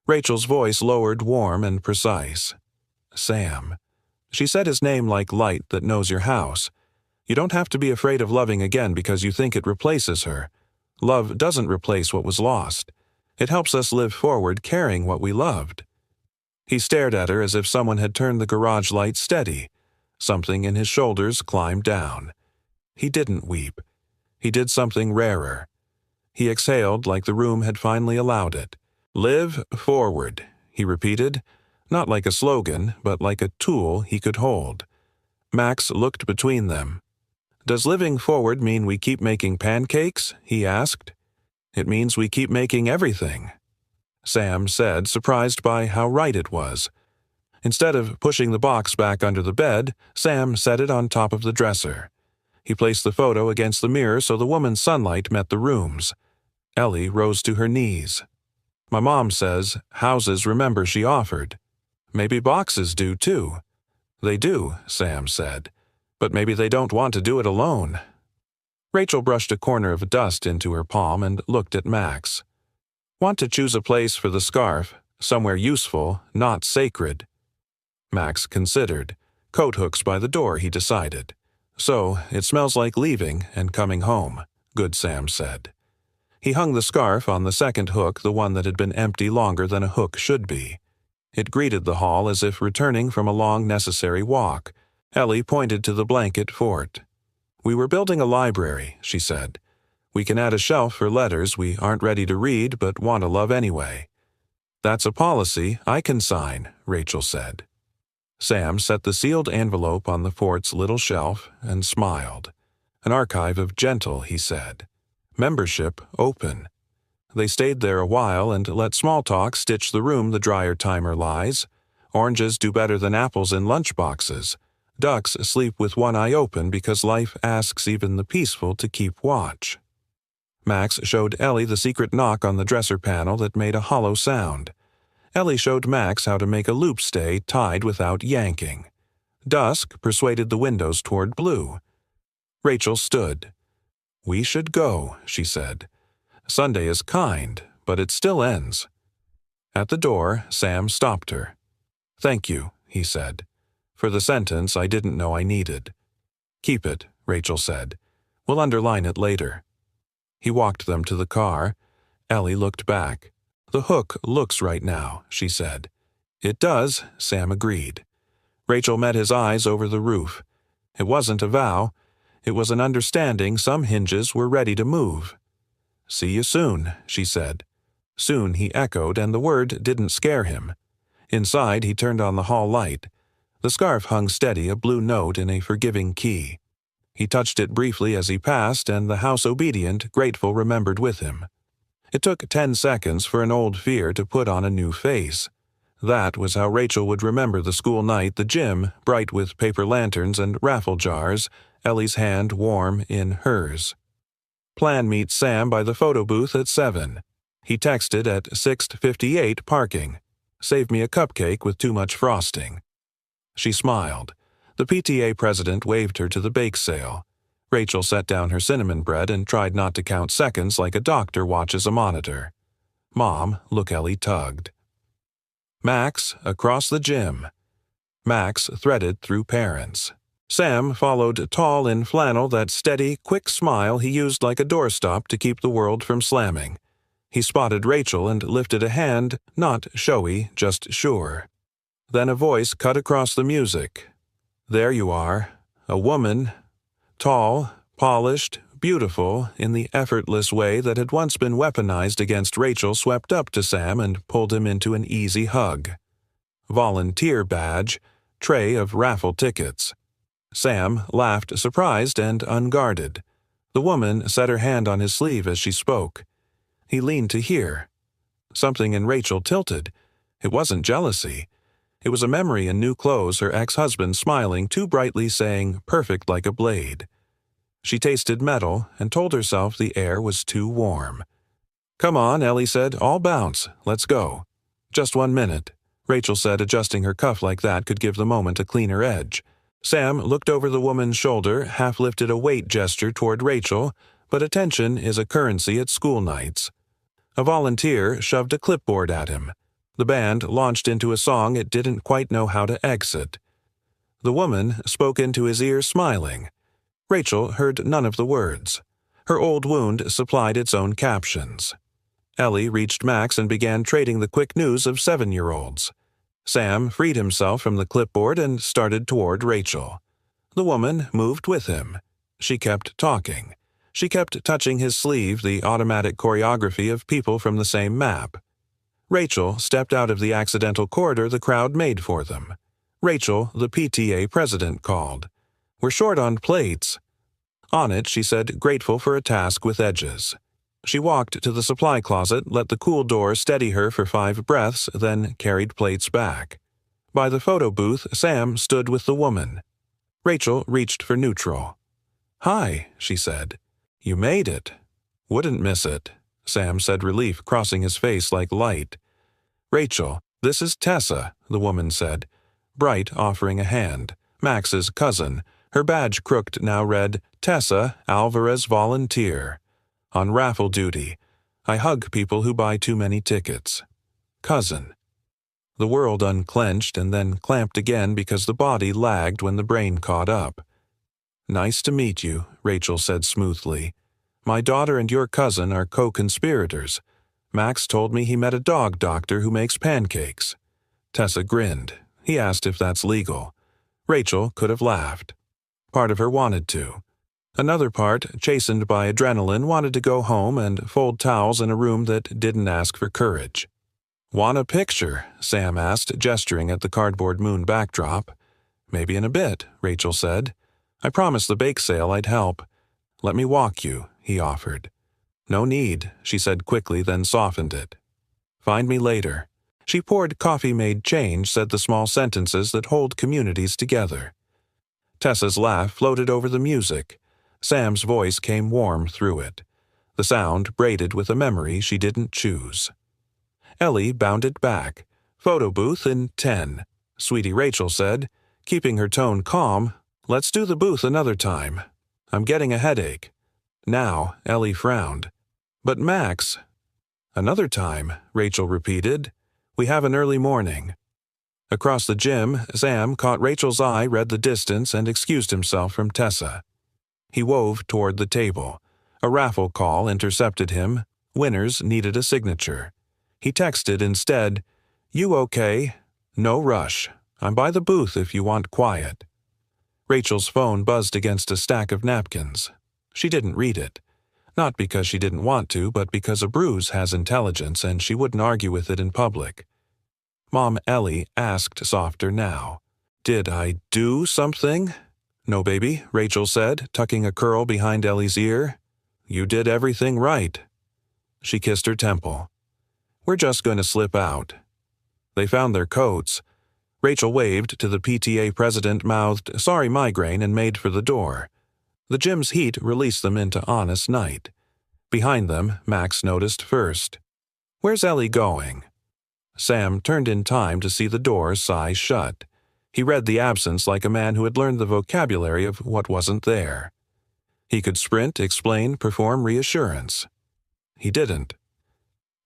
Rachel's voice lowered, warm and precise. Sam. She said his name like light that knows your house. You don't have to be afraid of loving again because you think it replaces her. Love doesn't replace what was lost. It helps us live forward carrying what we loved. He stared at her as if someone had turned the garage light steady. Something in his shoulders climbed down. He didn't weep. He did something rarer. He exhaled like the room had finally allowed it. Live forward, he repeated, not like a slogan, but like a tool he could hold. Max looked between them. Does living forward mean we keep making pancakes? He asked. It means we keep making everything. Sam said, surprised by how right it was. Instead of pushing the box back under the bed, Sam set it on top of the dresser. He placed the photo against the mirror so the woman's sunlight met the room's. Ellie rose to her knees. My mom says houses remember she offered. Maybe boxes do too. They do, Sam said. But maybe they don't want to do it alone. Rachel brushed a corner of dust into her palm and looked at Max. Want to choose a place for the scarf, somewhere useful, not sacred. Max considered. Coat hooks by the door, he decided. So, it smells like leaving and coming home, Good Sam said. He hung the scarf on the second hook, the one that had been empty longer than a hook should be. It greeted the hall as if returning from a long, necessary walk. Ellie pointed to the blanket fort. We were building a library, she said. We can add a shelf for letters we aren't ready to read but want to love anyway. That's a policy I can sign, Rachel said. Sam set the sealed envelope on the fort's little shelf and smiled. An archive of gentle, he said. Membership open. They stayed there a while and let small talk stitch the room the dryer timer lies. Oranges do better than apples in lunch boxes. Ducks sleep with one eye open because life asks even the peaceful to keep watch. Max showed Ellie the secret knock on the dresser panel that made a hollow sound. Ellie showed Max how to make a loop stay tied without yanking. Dusk persuaded the windows toward blue. Rachel stood. We should go, she said. Sunday is kind, but it still ends. At the door, Sam stopped her. Thank you, he said, for the sentence I didn't know I needed. Keep it, Rachel said. We'll underline it later. He walked them to the car. Ellie looked back. The hook looks right now, she said. It does, Sam agreed. Rachel met his eyes over the roof. It wasn't a vow. It was an understanding some hinges were ready to move. See you soon, she said. Soon, he echoed, and the word didn't scare him. Inside, he turned on the hall light. The scarf hung steady, a blue note in a forgiving key. He touched it briefly as he passed, and the house-obedient, grateful remembered with him. It took 10 seconds for an old fear to put on a new face. That was how Rachel would remember the school night, the gym, bright with paper lanterns and raffle jars, Ellie's hand warm in hers. Plan meet Sam by the photo booth at 7. He texted at 6:58 parking. Save me a cupcake with too much frosting. She smiled. The PTA president waved her to the bake sale. Rachel set down her cinnamon bread and tried not to count seconds like a doctor watches a monitor. Mom, look, Ellie tugged. Max, across the gym. Max threaded through parents. Sam followed, tall in flannel, that steady, quick smile he used like a doorstop to keep the world from slamming. He spotted Rachel and lifted a hand, not showy, just sure. Then a voice cut across the music. There you are, a woman, tall, polished, beautiful, in the effortless way that had once been weaponized against Rachel, swept up to Sam and pulled him into an easy hug. Volunteer badge, tray of raffle tickets. Sam laughed, surprised and unguarded. The woman set her hand on his sleeve as she spoke. He leaned to hear. Something in Rachel tilted. It wasn't jealousy. It was a memory in new clothes, her ex-husband smiling too brightly, saying, perfect like a blade. She tasted metal and told herself the air was too warm. Come on, Ellie said, I'll bounce. Let's go. Just 1 minute, Rachel said, adjusting her cuff like that could give the moment a cleaner edge. Sam looked over the woman's shoulder, half lifted a wait gesture toward Rachel, but attention is a currency at school nights. A volunteer shoved a clipboard at him. The band launched into a song it didn't quite know how to exit. The woman spoke into his ear smiling. Rachel heard none of the words. Her old wound supplied its own captions. Ellie reached Max and began trading the quick news of 7-year-olds. Sam freed himself from the clipboard and started toward Rachel. The woman moved with him. She kept talking. She kept touching his sleeve, the automatic choreography of people from the same map. Rachel stepped out of the accidental corridor the crowd made for them. Rachel, the PTA president, called. "We're short on plates." On it, she said, grateful for a task with edges. She walked to the supply closet, let the cool door steady her for 5 breaths, then carried plates back. By the photo booth, Sam stood with the woman. Rachel reached for neutral. "Hi," she said. "You made it." "Wouldn't miss it," Sam said, relief crossing his face like light. "Rachel, this is Tessa," the woman said, bright, offering a hand. Max's cousin. Her badge crooked now read, "Tessa Alvarez Volunteer. On raffle duty. I hug people who buy too many tickets. Cousin." The world unclenched and then clamped again because the body lagged when the brain caught up. "Nice to meet you," Rachel said smoothly. "My daughter and your cousin are co-conspirators. Max told me he met a dog doctor who makes pancakes." Tessa grinned. He asked if that's legal. Rachel could have laughed. Part of her wanted to. Another part, chastened by adrenaline, wanted to go home and fold towels in a room that didn't ask for courage. "Want a picture?" Sam asked, gesturing at the cardboard moon backdrop. "Maybe in a bit," Rachel said. "I promised the bake sale I'd help." "Let me walk you," he offered. "No need," she said quickly, then softened it. "Find me later." She poured coffee-made change, said the small sentences that hold communities together. Tessa's laugh floated over the music. Sam's voice came warm through it. The sound braided with a memory she didn't choose. Ellie bounded back. "Photo booth in 10. Sweetie," Rachel said, keeping her tone calm. "Let's do the booth another time. I'm getting a headache." Now, Ellie frowned. "But Max—" "Another time," Rachel repeated. "We have an early morning." Across the gym, Sam caught Rachel's eye, read the distance, and excused himself from Tessa. He wove toward the table. A raffle call intercepted him. Winners needed a signature. He texted instead, "You okay? No rush. I'm by the booth if you want quiet." Rachel's phone buzzed against a stack of napkins. She didn't read it. Not because she didn't want to, but because a bruise has intelligence and she wouldn't argue with it in public. Mom Ellie asked softer now. "Did I do something?" "No, baby," Rachel said, tucking a curl behind Ellie's ear. "You did everything right." She kissed her temple. "We're just going to slip out." They found their coats. Rachel waved to the PTA president, mouthed, "Sorry, migraine," and made for the door. The gym's heat released them into honest night. Behind them, Max noticed first. "Where's Ellie going?" Sam turned in time to see the door sigh shut. He read the absence like a man who had learned the vocabulary of what wasn't there. He could sprint, explain, perform reassurance. He didn't.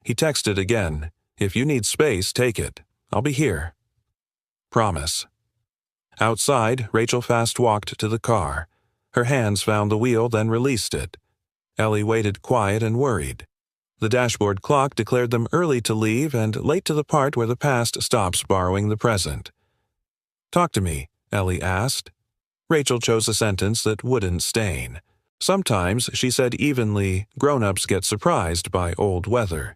He texted again, "If you need space, take it. I'll be here." Promise. Outside, Rachel fast-walked to the car. Her hands found the wheel, then released it. Ellie waited quiet and worried. The dashboard clock declared them early to leave and late to the part where the past stops borrowing the present. "Talk to me," Ellie asked. Rachel chose a sentence that wouldn't stain. Sometimes, she said evenly, grown-ups get surprised by old weather.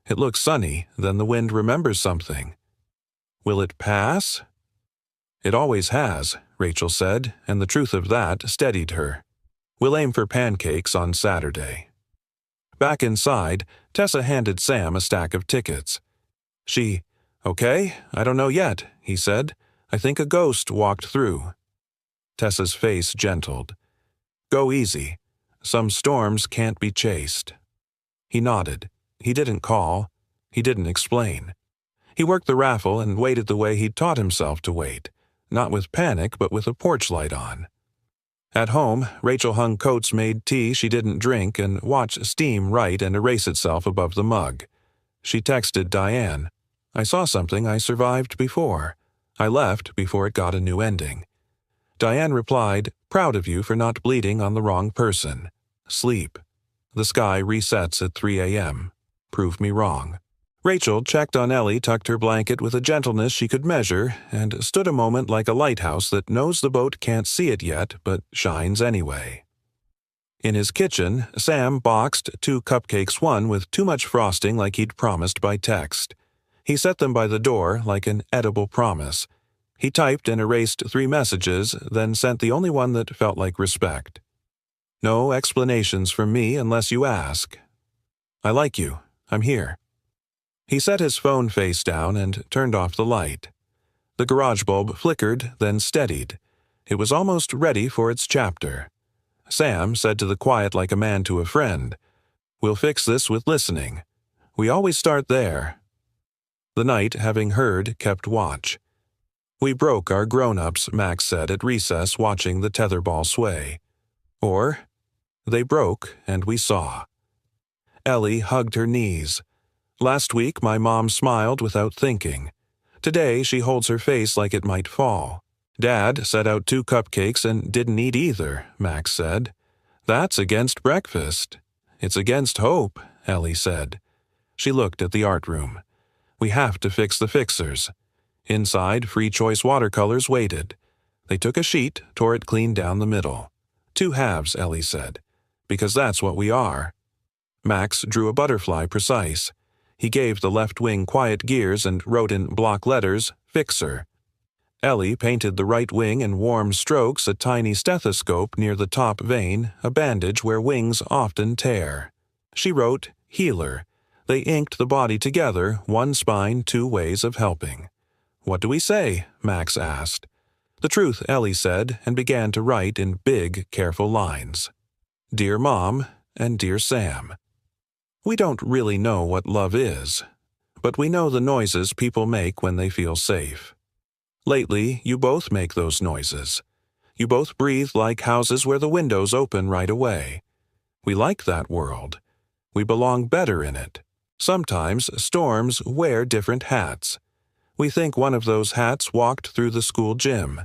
It looks sunny, then the wind remembers something. "Will it pass?" "It always has," Rachel said, and the truth of that steadied her. "We'll aim for pancakes on Saturday." Back inside, Tessa handed Sam a stack of tickets. "Okay, I don't know yet," he said. "I think a ghost walked through." Tessa's face gentled. "Go easy. Some storms can't be chased." He nodded. He didn't call. He didn't explain. He worked the raffle and waited the way he'd taught himself to wait, not with panic but with a porch light on. At home, Rachel hung Coates made tea she didn't drink and watched steam write and erase itself above the mug. She texted Diane. I saw something I survived before. I left before it got a new ending. Diane replied, proud of you for not bleeding on the wrong person. Sleep. The sky resets at 3 a.m. Prove me wrong. Rachel checked on Ellie, tucked her blanket with a gentleness she could measure, and stood a moment like a lighthouse that knows the boat can't see it yet but shines anyway. In his kitchen, Sam boxed 2 cupcakes, one with too much frosting like he'd promised by text. He set them by the door like an edible promise. He typed and erased 3 messages, then sent the only one that felt like respect. No explanations from me unless you ask. I like you. I'm here. He set his phone face down and turned off the light. The garage bulb flickered, then steadied. It was almost ready for its chapter. Sam said to the quiet like a man to a friend, "We'll fix this with listening. We always start there." The night, having heard, kept watch. We broke our grown-ups, Max said at recess, watching the tetherball sway. Or, they broke and we saw. Ellie hugged her knees. Last week my mom smiled without thinking. Today she holds her face like it might fall. Dad set out 2 cupcakes and didn't eat either, Max said. That's against breakfast. It's against hope, Ellie said. She looked at the art room. We have to fix the fixers. Inside, free choice watercolors waited. They took a sheet, tore it clean down the middle. 2 halves, Ellie said. Because that's what we are. Max drew a butterfly precise. He gave the left wing quiet gears and wrote in block letters, Fixer. Ellie painted the right wing in warm strokes, a tiny stethoscope near the top vein, a bandage where wings often tear. She wrote, Healer. They inked the body together, 1 spine, 2 ways of helping. What do we say? Max asked. The truth, Ellie said, and began to write in big, careful lines. Dear Mom and Dear Sam. We don't really know what love is, but we know the noises people make when they feel safe. Lately, you both make those noises. You both breathe like houses where the windows open right away. We like that world. We belong better in it. Sometimes storms wear different hats. We think one of those hats walked through the school gym.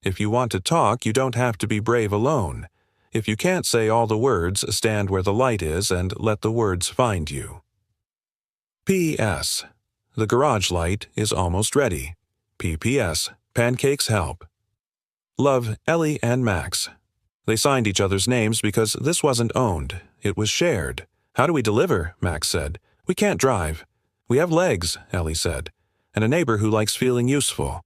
If you want to talk, you don't have to be brave alone. If you can't say all the words, stand where the light is and let the words find you. P.S. The garage light is almost ready. P.P.S. Pancakes help. Love, Ellie and Max. They signed each other's names because this wasn't owned. It was shared. How do we deliver? Max said. We can't drive. We have legs, Ellie said, and a neighbor who likes feeling useful.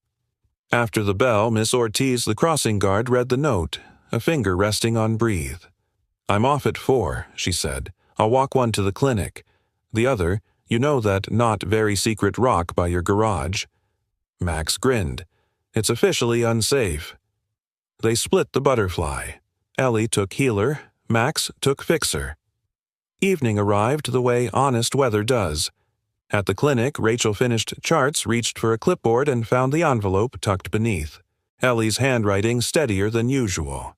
After the bell, Miss Ortiz, the crossing guard, read the note, a finger resting on breathe. I'm off at 4, she said. I'll walk 1 to the clinic. The other, you know that not very secret rock by your garage. Max grinned. It's officially unsafe. They split the butterfly. Ellie took healer, Max took fixer. Evening arrived the way honest weather does. At the clinic, Rachel finished charts, reached for a clipboard, and found the envelope tucked beneath. Ellie's handwriting steadier than usual.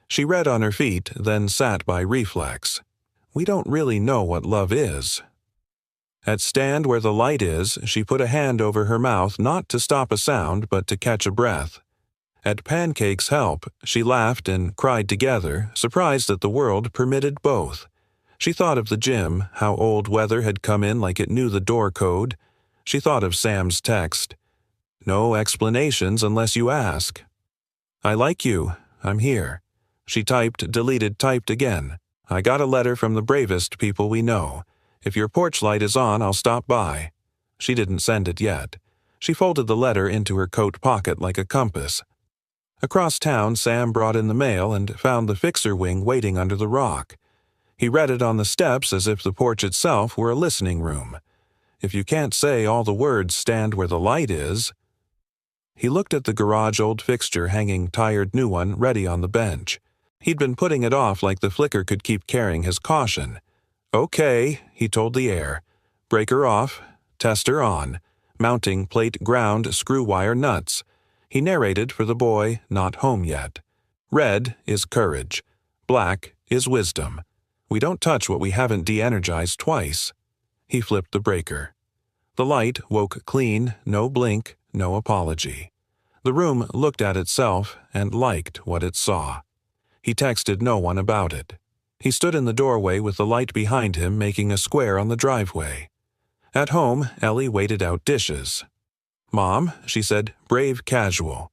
She read on her feet, then sat by reflex. We don't really know what love is. At stand where the light is, she put a hand over her mouth not to stop a sound but to catch a breath. At Pancakes help, she laughed and cried together, surprised that the world permitted both. She thought of the gym, how old weather had come in like it knew the door code. She thought of Sam's text. No explanations unless you ask. I like you. I'm here. She typed, deleted, typed again. I got a letter from the bravest people we know. If your porch light is on, I'll stop by. She didn't send it yet. She folded the letter into her coat pocket like a compass. Across town, Sam brought in the mail and found the fixer wing waiting under the rock. He read it on the steps as if the porch itself were a listening room. If you can't say all the words, stand where the light is. He looked at the garage old fixture hanging tired new one ready on the bench. He'd been putting it off like the flicker could keep carrying his caution. Okay, he told the air. Breaker off, tester on, mounting plate ground screw wire nuts. He narrated for the boy not home yet. Red is courage. Black is wisdom. We don't touch what we haven't de-energized twice. He flipped the breaker. The light woke clean, no blink, no apology. The room looked at itself and liked what it saw. He texted no one about it. He stood in the doorway with the light behind him making a square on the driveway. At home, Ellie waited out dishes. "Mom," she said, brave casual.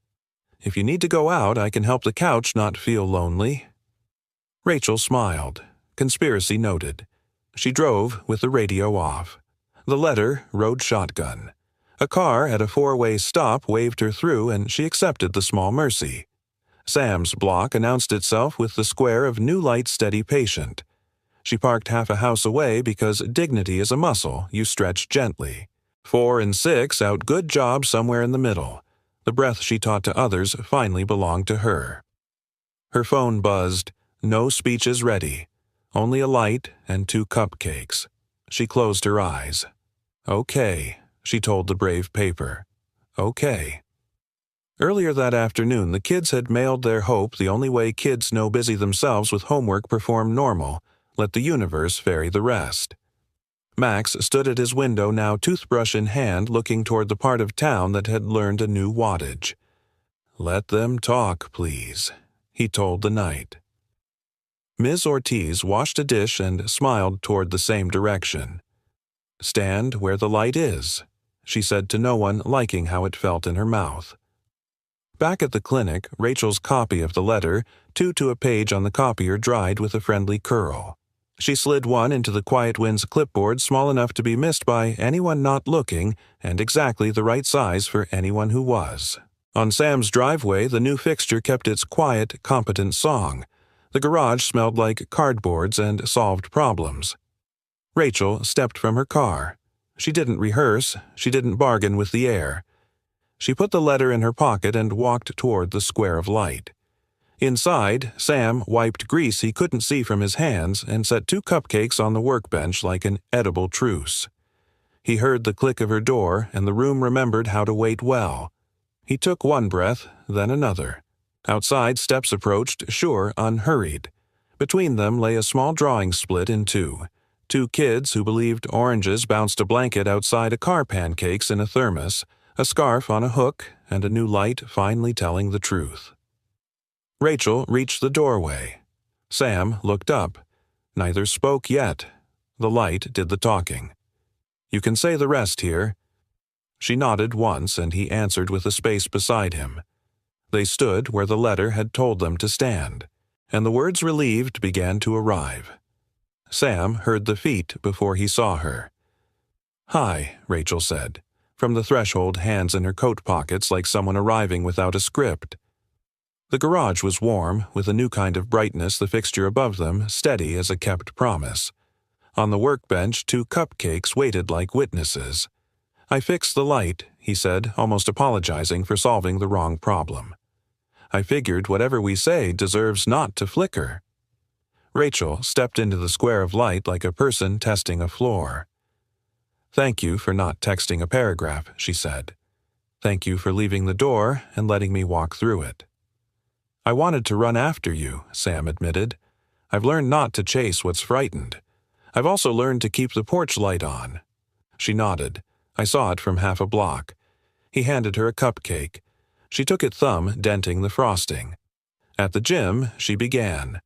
"If you need to go out, I can help the couch not feel lonely." Rachel smiled. Conspiracy noted. She drove with the radio off. The letter rode shotgun. A car at a four-way stop waved her through and she accepted the small mercy. Sam's block announced itself with the square of New Light Steady Patient. She parked half a house away because dignity is a muscle you stretch gently. 4 and 6 out good job somewhere in the middle. The breath she taught to others finally belonged to her. Her phone buzzed. No speeches ready. Only a light and 2 cupcakes. She closed her eyes. "Okay," she told the brave paper. "Okay." Earlier that afternoon, the kids had mailed their hope the only way kids know busy themselves with homework perform normal, let the universe ferry the rest. Max stood at his window now toothbrush in hand looking toward the part of town that had learned a new wattage. "Let them talk, please," he told the night. Ms. Ortiz washed a dish and smiled toward the same direction. "Stand where the light is," she said to no one, liking how it felt in her mouth. Back at the clinic, Rachel's copy of the letter, 2 to a page on the copier, dried with a friendly curl. She slid one into the Quiet Winds clipboard small enough to be missed by anyone not looking and exactly the right size for anyone who was. On Sam's driveway, the new fixture kept its quiet, competent song. The garage smelled like cardboards and solved problems. Rachel stepped from her car. She didn't rehearse. She didn't bargain with the air. She put the letter in her pocket and walked toward the square of light. Inside, Sam wiped grease he couldn't see from his hands and set 2 cupcakes on the workbench like an edible truce. He heard the click of her door, and the room remembered how to wait well. He took one breath, then another. Outside, steps approached, sure, unhurried. Between them lay a small drawing split in 2. 2 kids who believed oranges bounced a blanket outside a car, pancakes in a thermos, a scarf on a hook, and a new light finally telling the truth. Rachel reached the doorway. Sam looked up. Neither spoke yet. The light did the talking. "You can say the rest here." She nodded once, and he answered with a space beside him. They stood where the letter had told them to stand, and the words relieved began to arrive. Sam heard the feet before he saw her. "Hi," Rachel said. From the threshold, hands in her coat pockets like someone arriving without a script. The garage was warm, with a new kind of brightness, the fixture above them steady as a kept promise. On the workbench, 2 cupcakes waited like witnesses. "I fixed the light," he said, almost apologizing for solving the wrong problem. "I figured whatever we say deserves not to flicker." Rachel stepped into the square of light like a person testing a floor. "Thank you for not texting a paragraph," she said. "Thank you for leaving the door and letting me walk through it." "I wanted to run after you," Sam admitted. "I've learned not to chase what's frightened. I've also learned to keep the porch light on." She nodded. "I saw it from half a block." He handed her a cupcake. She took it, thumb denting the frosting. "At the gym," she began.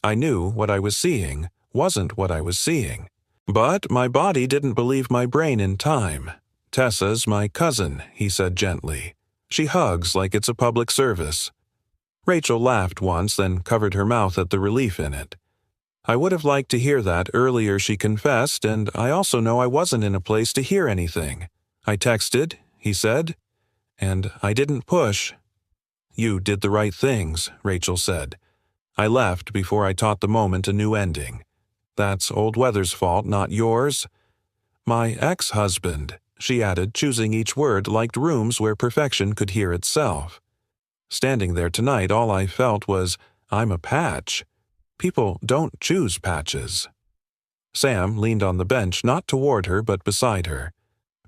"I knew what I was seeing wasn't what I was seeing. But my body didn't believe my brain in time. Tessa's my cousin," he said gently. "She hugs like it's a public service." Rachel laughed once, then covered her mouth at the relief in it. "I would have liked to hear that earlier," she confessed, "and I also know I wasn't in a place to hear anything. I texted," he said, "and I didn't push." "You did the right things," Rachel said. "I left before I taught the moment a new ending. That's old weather's fault, not yours." "My ex-husband," she added, choosing each word, liked rooms where perfection could hear itself. Standing there tonight, all I felt was, I'm a patch. People don't choose patches. Sam leaned on the bench, not toward her, but beside her.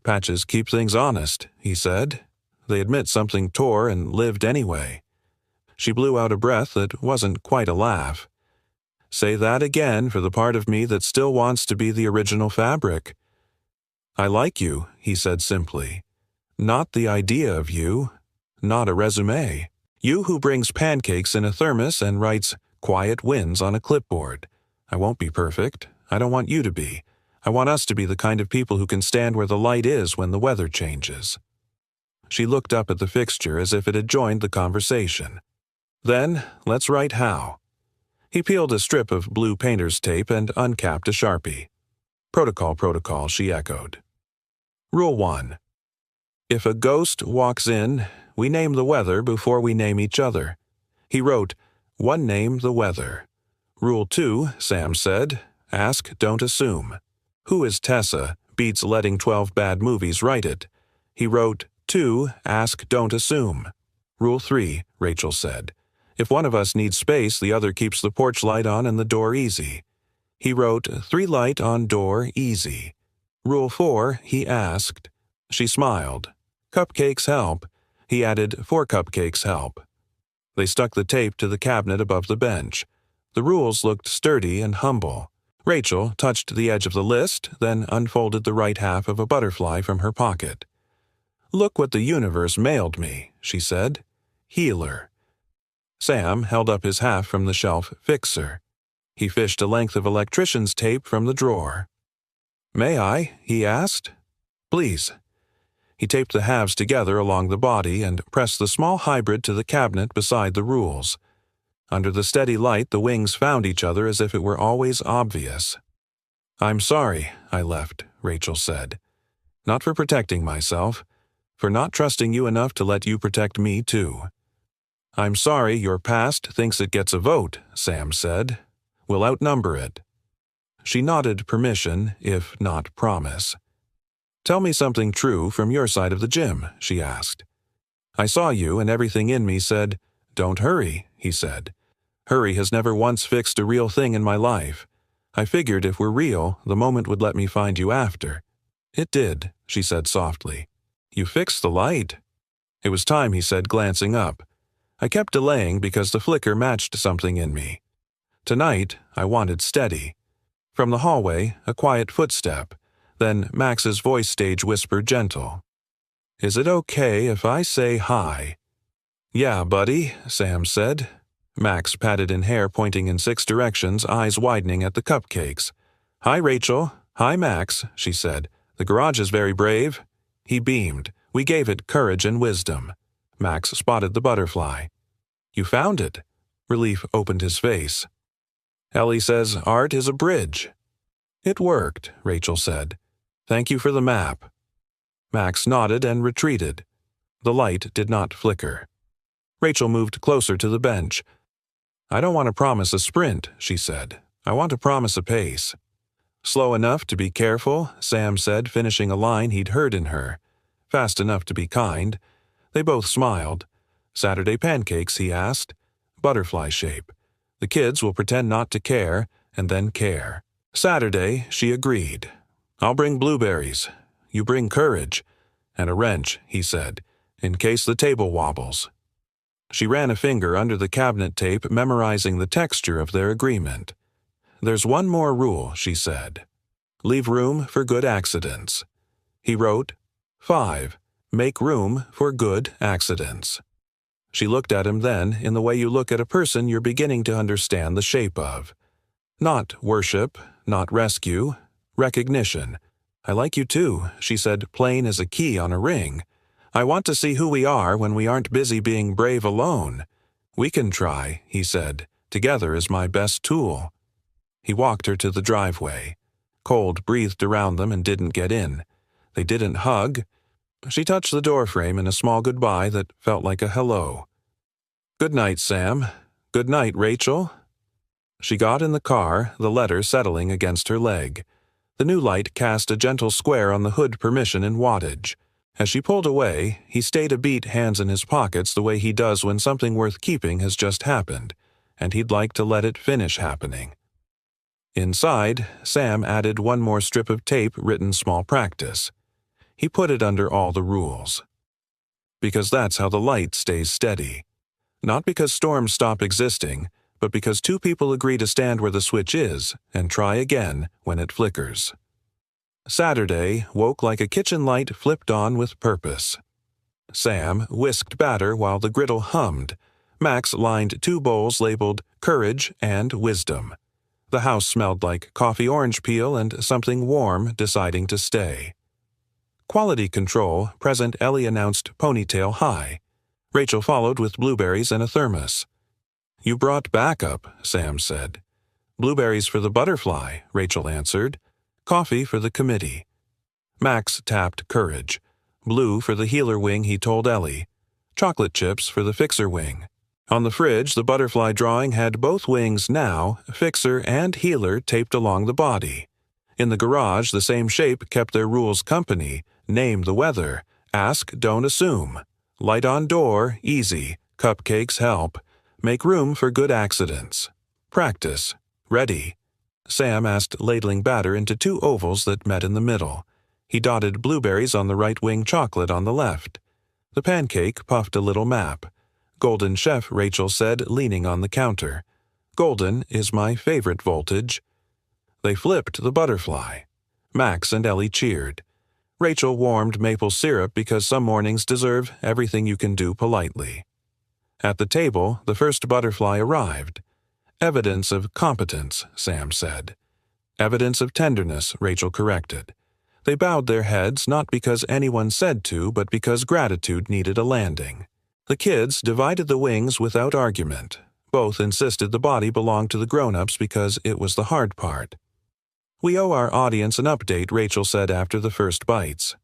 "Patches keep things honest," he said. "They admit something tore and lived anyway." She blew out a breath that wasn't quite a laugh. "Say that again for the part of me that still wants to be the original fabric." I like you, he said simply. Not the idea of you. Not a resume. You who brings pancakes in a thermos and writes quiet wins on a clipboard. I won't be perfect. I don't want you to be. I want us to be the kind of people who can stand where the light is when the weather changes. She looked up at the fixture as if it had joined the conversation. Then, let's write how. He peeled a strip of blue painter's tape and uncapped a Sharpie. Protocol, she echoed. Rule 1. If a ghost walks in, we name the weather before we name each other. He wrote, one name the weather. Rule 2, Sam said, ask, don't assume. Who is Tessa beats letting 12 bad movies write it. He wrote, 2, ask, don't assume. Rule 3, Rachel said, if one of us needs space, the other keeps the porch light on and the door easy. He wrote, 3 light on door easy. Rule 4, he asked. She smiled. Cupcakes help. He added, 4 cupcakes help. They stuck the tape to the cabinet above the bench. The rules looked sturdy and humble. Rachel touched the edge of the list, then unfolded the right half of a butterfly from her pocket. Look what the universe mailed me, she said. Healer. Sam held up his half from the shelf fixer. He fished a length of electrician's tape from the drawer. May I? He asked. Please. He taped the halves together along the body and pressed the small hybrid to the cabinet beside the rules. Under the steady light, the wings found each other as if it were always obvious. I'm sorry, I left, Rachel said. Not for protecting myself, for not trusting you enough to let you protect me too. I'm sorry your past thinks it gets a vote, Sam said. We'll outnumber it. She nodded permission, if not promise. Tell me something true from your side of the gym, she asked. I saw you and everything in me said, don't hurry, he said. Hurry has never once fixed a real thing in my life. I figured if we're real, the moment would let me find you after. It did, she said softly. You fixed the light. It was time, he said, glancing up. I kept delaying because the flicker matched something in me. Tonight, I wanted steady. From the hallway, a quiet footstep. Then Max's voice stage whispered gentle. Is it okay if I say hi? Yeah, buddy, Sam said. Max patted in hair pointing in 6 directions, eyes widening at the cupcakes. Hi, Rachel. Hi, Max, she said. The garage is very brave. He beamed. We gave it courage and wisdom. Max spotted the butterfly. You found it. Relief opened his face. Ellie says art is a bridge. It worked, Rachel said. Thank you for the map. Max nodded and retreated. The light did not flicker. Rachel moved closer to the bench. I don't want to promise a sprint, she said. I want to promise a pace. Slow enough to be careful, Sam said, finishing a line he'd heard in her. Fast enough to be kind. They both smiled. Saturday pancakes, he asked. Butterfly shape. The kids will pretend not to care, and then care. Saturday, she agreed. I'll bring blueberries. You bring courage. And a wrench, he said, in case the table wobbles. She ran a finger under the cabinet tape, memorizing the texture of their agreement. There's one more rule, she said. Leave room for good accidents. He wrote, 5. Make room for good accidents. She looked at him then in the way you look at a person you're beginning to understand the shape of. Not worship, not rescue, recognition. I like you too, she said, plain as a key on a ring. I want to see who we are when we aren't busy being brave alone. We can try, he said. Together is my best tool. He walked her to the driveway. Cold breathed around them and didn't get in. They didn't hug. She touched the doorframe in a small goodbye that felt like a hello. Good night, Sam. Good night, Rachel. She got in the car, the letter settling against her leg. The new light cast a gentle square on the hood permission in wattage. As she pulled away, he stayed a beat, hands in his pockets, the way he does when something worth keeping has just happened, and he'd like to let it finish happening. Inside, Sam added one more strip of tape written small practice. He put it under all the rules. Because that's how the light stays steady. Not because storms stop existing, but because 2 people agree to stand where the switch is and try again when it flickers. Saturday woke like a kitchen light flipped on with purpose. Sam whisked batter while the griddle hummed. Max lined 2 bowls labeled Courage and Wisdom. The house smelled like coffee orange peel and something warm deciding to stay. Quality control, present Ellie announced ponytail high. Rachel followed with blueberries and a thermos. You brought backup, Sam said. Blueberries for the butterfly, Rachel answered. Coffee for the committee. Max tapped Courage. Blue for the healer wing, he told Ellie. Chocolate chips for the fixer wing. On the fridge, the butterfly drawing had both wings now, fixer and healer, taped along the body. In the garage, the same shape kept their rules company. Name the weather. Ask, don't assume. Light on door, easy. Cupcakes help. Make room for good accidents. Practice. Ready. Sam asked, ladling batter into 2 ovals that met in the middle. He dotted blueberries on the right wing, chocolate on the left. The pancake puffed a little map. Golden Chef, Rachel said, leaning on the counter. Golden is my favorite voltage. They flipped the butterfly. Max and Ellie cheered. Rachel warmed maple syrup because some mornings deserve everything you can do politely. At the table, the first butterfly arrived. Evidence of competence, Sam said. Evidence of tenderness, Rachel corrected. They bowed their heads not because anyone said to, but because gratitude needed a landing. The kids divided the wings without argument. Both insisted the body belonged to the grown-ups because it was the hard part. We owe our audience an update, Rachel said after the first bites.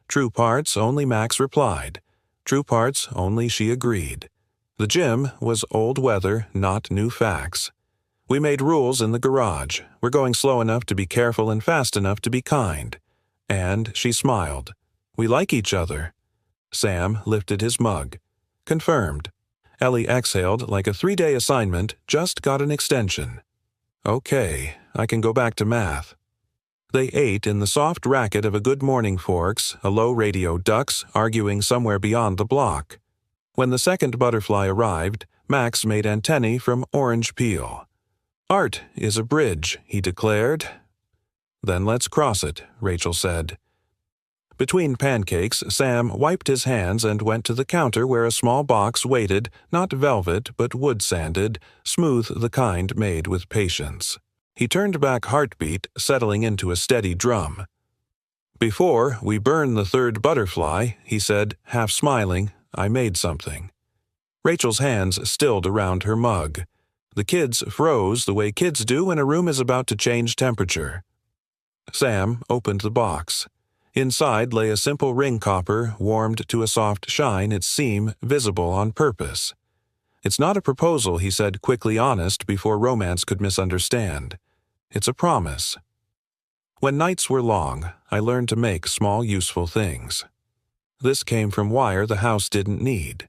True parts, only Max replied. True parts, only she agreed. The gym was old weather, not new facts. We made rules in the garage. We're going slow enough to be careful and fast enough to be kind. And she smiled. We like each other. Sam lifted his mug. Confirmed. Ellie exhaled like a 3-day assignment, just got an extension. Okay, I can go back to math. They ate in the soft racket of a Good Morning Forks, a low radio ducks arguing somewhere beyond the block. When the second butterfly arrived, Max made antennae from orange peel. Art is a bridge, he declared. Then let's cross it, Rachel said. Between pancakes, Sam wiped his hands and went to the counter where a small box waited, not velvet but wood-sanded, smooth the kind made with patience. He turned back heartbeat, settling into a steady drum. Before we burn the third butterfly, he said, half smiling, I made something. Rachel's hands stilled around her mug. The kids froze the way kids do when a room is about to change temperature. Sam opened the box. Inside lay a simple ring copper, warmed to a soft shine, its seam visible on purpose. It's not a proposal, he said, quickly honest before romance could misunderstand. It's a promise. When nights were long, I learned to make small, useful things. This came from wire the house didn't need.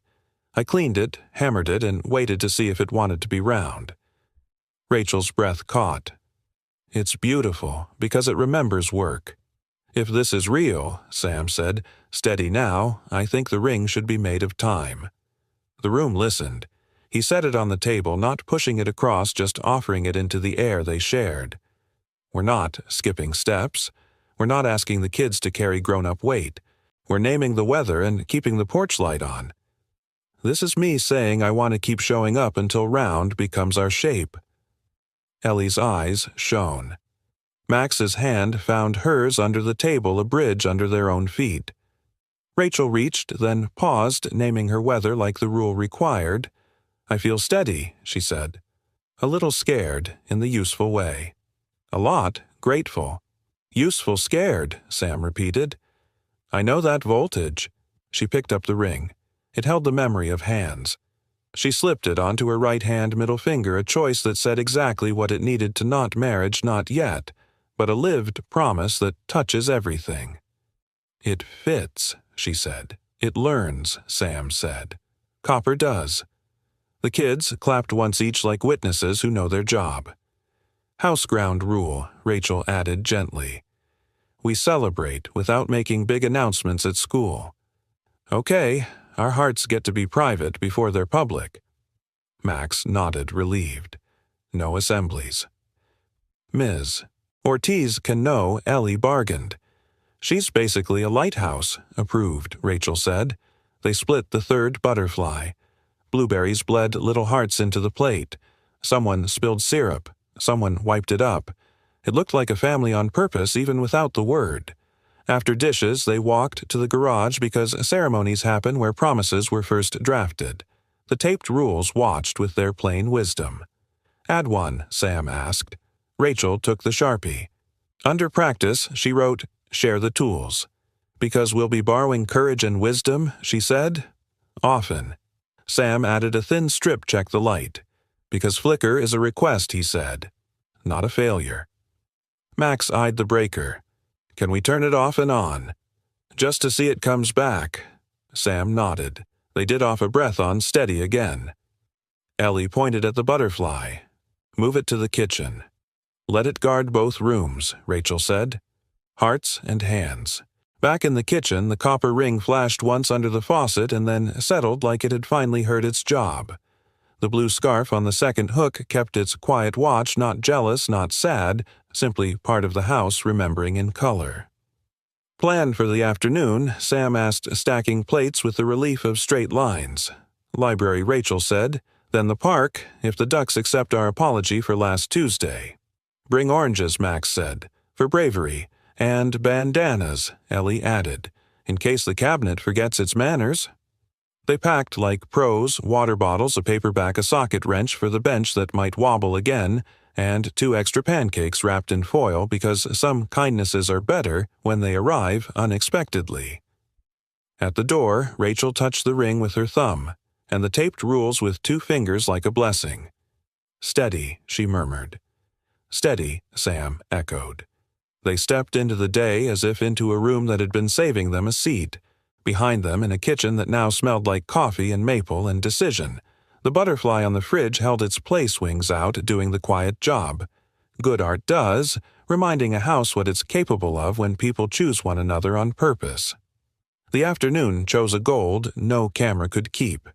I cleaned it, hammered it, and waited to see if it wanted to be round. Rachel's breath caught. It's beautiful, because it remembers work. If this is real, Sam said, steady now, I think the ring should be made of time. The room listened. He set it on the table, not pushing it across, just offering it into the air they shared. We're not skipping steps. We're not asking the kids to carry grown-up weight. We're naming the weather and keeping the porch light on. This is me saying I want to keep showing up until round becomes our shape. Ellie's eyes shone. Max's hand found hers under the table, a bridge under their own feet. Rachel reached, then paused, naming her weather like the rule required. I feel steady, she said. A little scared, in the useful way. A lot grateful. Useful scared, Sam repeated. I know that voltage. She picked up the ring. It held the memory of hands. She slipped it onto her right hand middle finger, a choice that said exactly what it needed to not marriage, not yet, but a lived promise that touches everything. It fits, she said. It learns, Sam said. Copper does. The kids clapped once each like witnesses who know their job. House ground rule, Rachel added gently. We celebrate without making big announcements at school. Okay, our hearts get to be private before they're public. Max nodded, relieved. No assemblies. Ms. Ortiz can know Ellie bargained. She's basically a lighthouse, approved, Rachel said. They split the third butterfly. Blueberries bled little hearts into the plate. Someone spilled syrup. Someone wiped it up. It looked like a family on purpose even without the word. After dishes, they walked to the garage because ceremonies happen where promises were first drafted. The taped rules watched with their plain wisdom. Add one, Sam asked. Rachel took the Sharpie. Under practice, she wrote, share the tools. Because we'll be borrowing courage and wisdom, she said. Often. Sam added a thin strip check the light. Because flicker is a request, he said. Not a failure. Max eyed the breaker. Can we turn it off and on? Just to see it comes back. Sam nodded. They did off a breath on steady again. Ellie pointed at the butterfly. Move it to the kitchen. Let it guard both rooms, Rachel said. Hearts and hands. Back in the kitchen, the copper ring flashed once under the faucet and then settled like it had finally heard its job. The blue scarf on the second hook kept its quiet watch, not jealous, not sad, simply part of the house remembering in color. Planned for the afternoon, Sam asked stacking plates with the relief of straight lines. Library, Rachel said. Then the park, if the Ducks accept our apology for last Tuesday. Bring oranges, Max said. For bravery. And bandanas, Ellie added, in case the cabinet forgets its manners. They packed like pros, water bottles, a paperback, a socket wrench for the bench that might wobble again, and 2 extra pancakes wrapped in foil because some kindnesses are better when they arrive unexpectedly. At the door, Rachel touched the ring with her thumb, and the taped rules with 2 fingers like a blessing. Steady, she murmured. Steady, Sam echoed. They stepped into the day as if into a room that had been saving them a seat. Behind them, in a kitchen that now smelled like coffee and maple and decision, the butterfly on the fridge held its place wings out, doing the quiet job. Good art does, reminding a house what it's capable of when people choose one another on purpose. The afternoon chose a gold no camera could keep.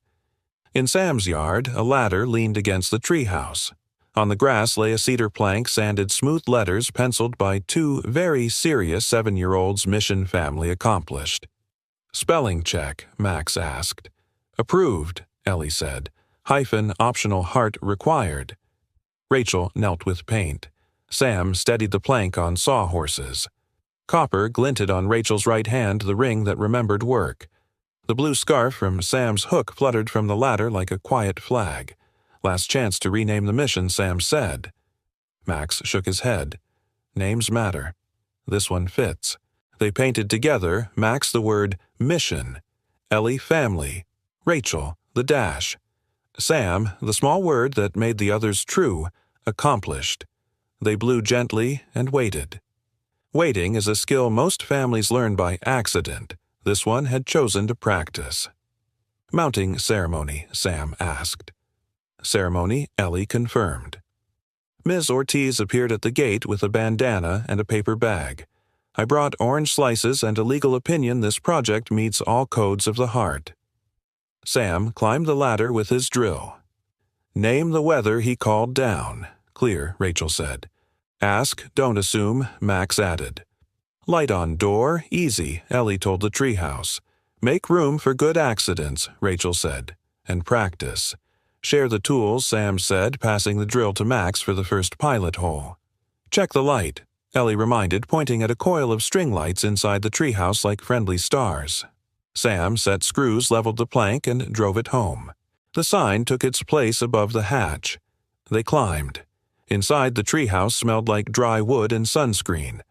In Sam's yard, a ladder leaned against the treehouse. On the grass lay a cedar plank, sanded smooth letters penciled by 2 very serious 7-year-olds mission family accomplished. Spelling check, Max asked. Approved, Ellie said. Hyphen optional heart required. Rachel knelt with paint. Sam steadied the plank on sawhorses. Copper glinted on Rachel's right hand, the ring that remembered work. The blue scarf from Sam's hook fluttered from the ladder like a quiet flag. Last chance to rename the mission, Sam said. Max shook his head. Names matter. This one fits. They painted together, Max the word mission, Ellie family, Rachel the dash, Sam the small word that made the others true, accomplished. They blew gently and waited. Waiting is a skill most families learn by accident. This one had chosen to practice. Mounting ceremony, Sam asked. Ceremony, Ellie confirmed. Ms. Ortiz appeared at the gate with a bandana and a paper bag. I brought orange slices and a legal opinion this project meets all codes of the heart. Sam climbed the ladder with his drill. Name the weather he called down. Clear, Rachel said. Ask, don't assume, Max added. Light on door, easy, Ellie told the treehouse. Make room for good accidents, Rachel said. And practice. Share the tools, Sam said, passing the drill to Max for the first pilot hole. Check the light, Ellie reminded, pointing at a coil of string lights inside the treehouse like friendly stars. Sam set screws, leveled the plank, and drove it home. The sign took its place above the hatch. They climbed. Inside, the treehouse smelled like dry wood and sunscreen.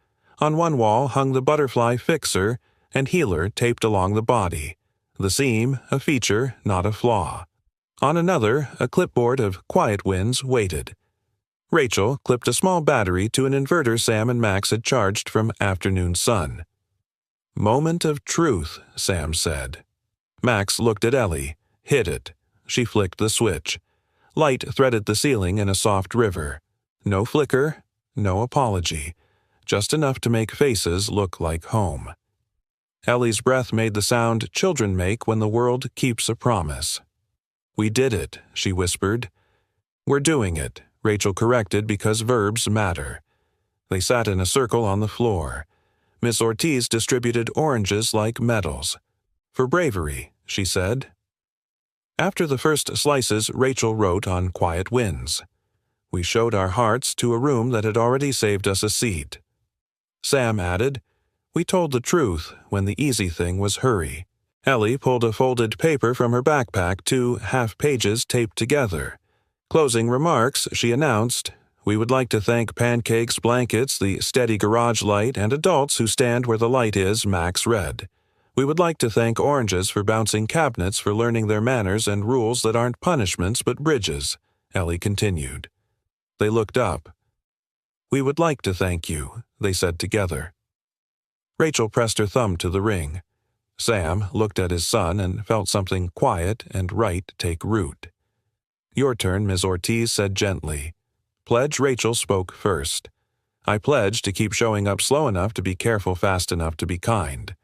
On one wall hung the butterfly fixer and healer taped along the body. The seam, a feature, not a flaw. On another, a clipboard of quiet winds waited. Rachel clipped a small battery to an inverter Sam and Max had charged from afternoon sun. Moment of truth, Sam said. Max looked at Ellie. Hit it. She flicked the switch. Light threaded the ceiling in a soft river. No flicker, no apology. Just enough to make faces look like home. Ellie's breath made the sound children make when the world keeps a promise. We did it, she whispered. We're doing it, Rachel corrected because verbs matter. They sat in a circle on the floor. Miss Ortiz distributed oranges like medals. "For bravery," she said. After the first slices, Rachel wrote on quiet wins. We showed our hearts to a room that had already saved us a seat. Sam added, "We told the truth when the easy thing was hurry." Ellie pulled a folded paper from her backpack, 2 half-pages taped together. Closing remarks, she announced, "We would like to thank Pancakes, Blankets, the Steady Garage Light, and adults who stand where the light is," Max read. "We would like to thank Oranges for bouncing cabinets for learning their manners and rules that aren't punishments but bridges," Ellie continued. They looked up. "We would like to thank you," they said together. Rachel pressed her thumb to the ring. Sam looked at his son and felt something quiet and right take root. "Your turn," Ms. Ortiz said gently. Pledge Rachel spoke first. "I pledge to keep showing up slow enough to be careful fast enough to be kind.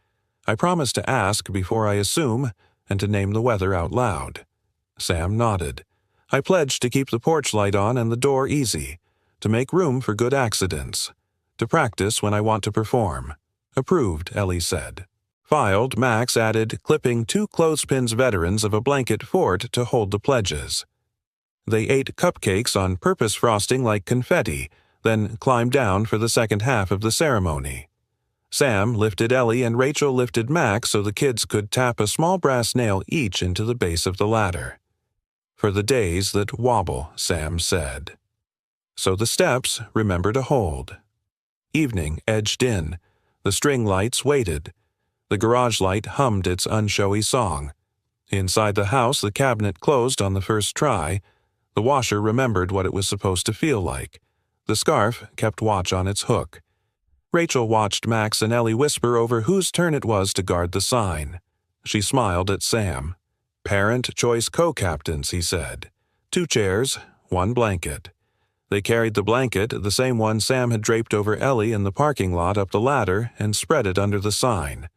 I promise to ask before I assume and to name the weather out loud." Sam nodded. "I pledge to keep the porch light on and the door easy, to make room for good accidents, to practice when I want to perform." "Approved," Ellie said. Filed, Max added, clipping 2 clothespins veterans of a blanket fort to hold the pledges. They ate cupcakes on purpose frosting like confetti, then climbed down for the second half of the ceremony. Sam lifted Ellie and Rachel lifted Max so the kids could tap a small brass nail each into the base of the ladder. "For the days that wobble," Sam said. So the steps, remember to hold. Evening edged in. The string lights waited. The garage light hummed its unshowy song. Inside the house, the cabinet closed on the first try. The washer remembered what it was supposed to feel like. The scarf kept watch on its hook. Rachel watched Max and Ellie whisper over whose turn it was to guard the sign. She smiled at Sam. "Parent choice co-captains," he said. 2 chairs, 1 blanket. They carried the blanket, the same one Sam had draped over Ellie in the parking lot, up the ladder and spread it under the sign.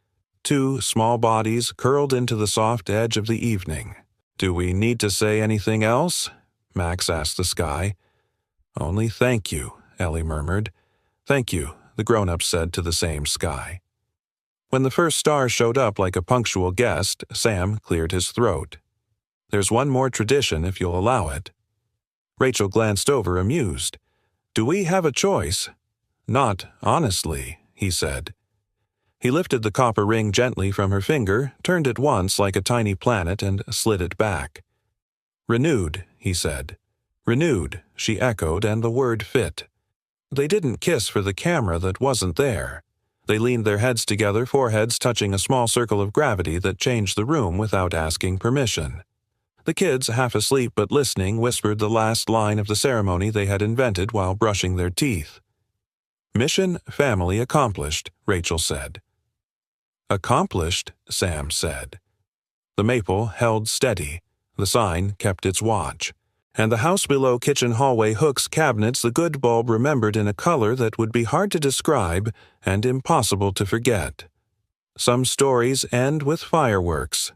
2 small bodies curled into the soft edge of the evening. "Do we need to say anything else?" Max asked the sky. "Only thank you," Ellie murmured. "Thank you," the grown-up said to the same sky. When the first star showed up like a punctual guest, Sam cleared his throat. "There's one more tradition if you'll allow it." Rachel glanced over, amused. "Do we have a choice?" "Not honestly," he said. He lifted the copper ring gently from her finger, turned it once like a tiny planet, and slid it back. "Renewed," he said. "Renewed," she echoed, and the word fit. They didn't kiss for the camera that wasn't there. They leaned their heads together, foreheads touching a small circle of gravity that changed the room without asking permission. The kids, half asleep but listening, whispered the last line of the ceremony they had invented while brushing their teeth. "Mission family accomplished," Rachel said. "Accomplished," Sam said. The maple held steady. The sign kept its watch. And the house below kitchen hallway hooks cabinets the good bulb remembered in a color that would be hard to describe and impossible to forget. Some stories end with fireworks.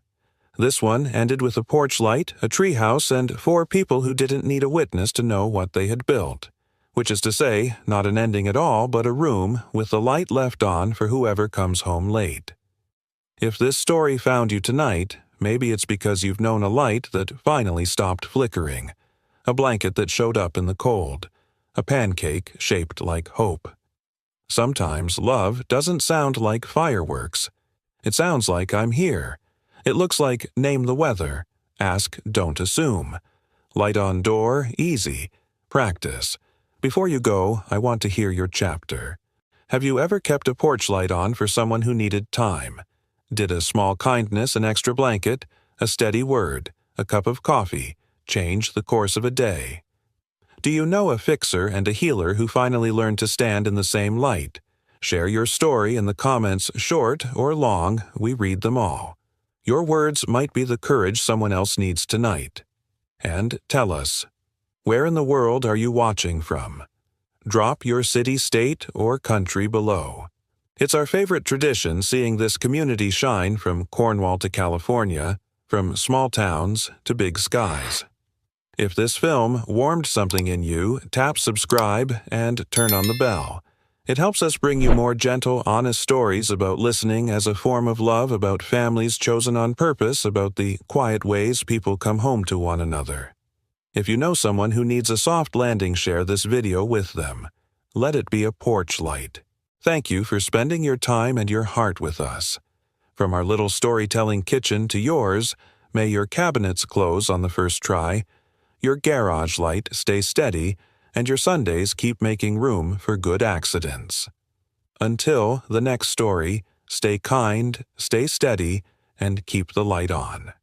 This one ended with a porch light, a treehouse, and 4 people who didn't need a witness to know what they had built. Which is to say, not an ending at all, but a room with the light left on for whoever comes home late. If this story found you tonight, maybe it's because you've known a light that finally stopped flickering. A blanket that showed up in the cold. A pancake shaped like hope. Sometimes love doesn't sound like fireworks. It sounds like I'm here. It looks like name the weather. Ask, don't assume. Light on door, easy. Practice. Before you go, I want to hear your chapter. Have you ever kept a porch light on for someone who needed time? Did a small kindness, an extra blanket, a steady word, a cup of coffee, change the course of a day? Do you know a fixer and a healer who finally learned to stand in the same light? Share your story in the comments, short or long, we read them all. Your words might be the courage someone else needs tonight. And tell us, where in the world are you watching from? Drop your city, state, or country below. It's our favorite tradition seeing this community shine from Cornwall to California, from small towns to big skies. If this film warmed something in you, tap subscribe and turn on the bell. It helps us bring you more gentle, honest stories about listening as a form of love, about families chosen on purpose, about the quiet ways people come home to one another. If you know someone who needs a soft landing, share this video with them. Let it be a porch light. Thank you for spending your time and your heart with us. From our little storytelling kitchen to yours, may your cabinets close on the first try, your garage light stay steady, and your Sundays keep making room for good accidents. Until the next story, stay kind, stay steady, and keep the light on.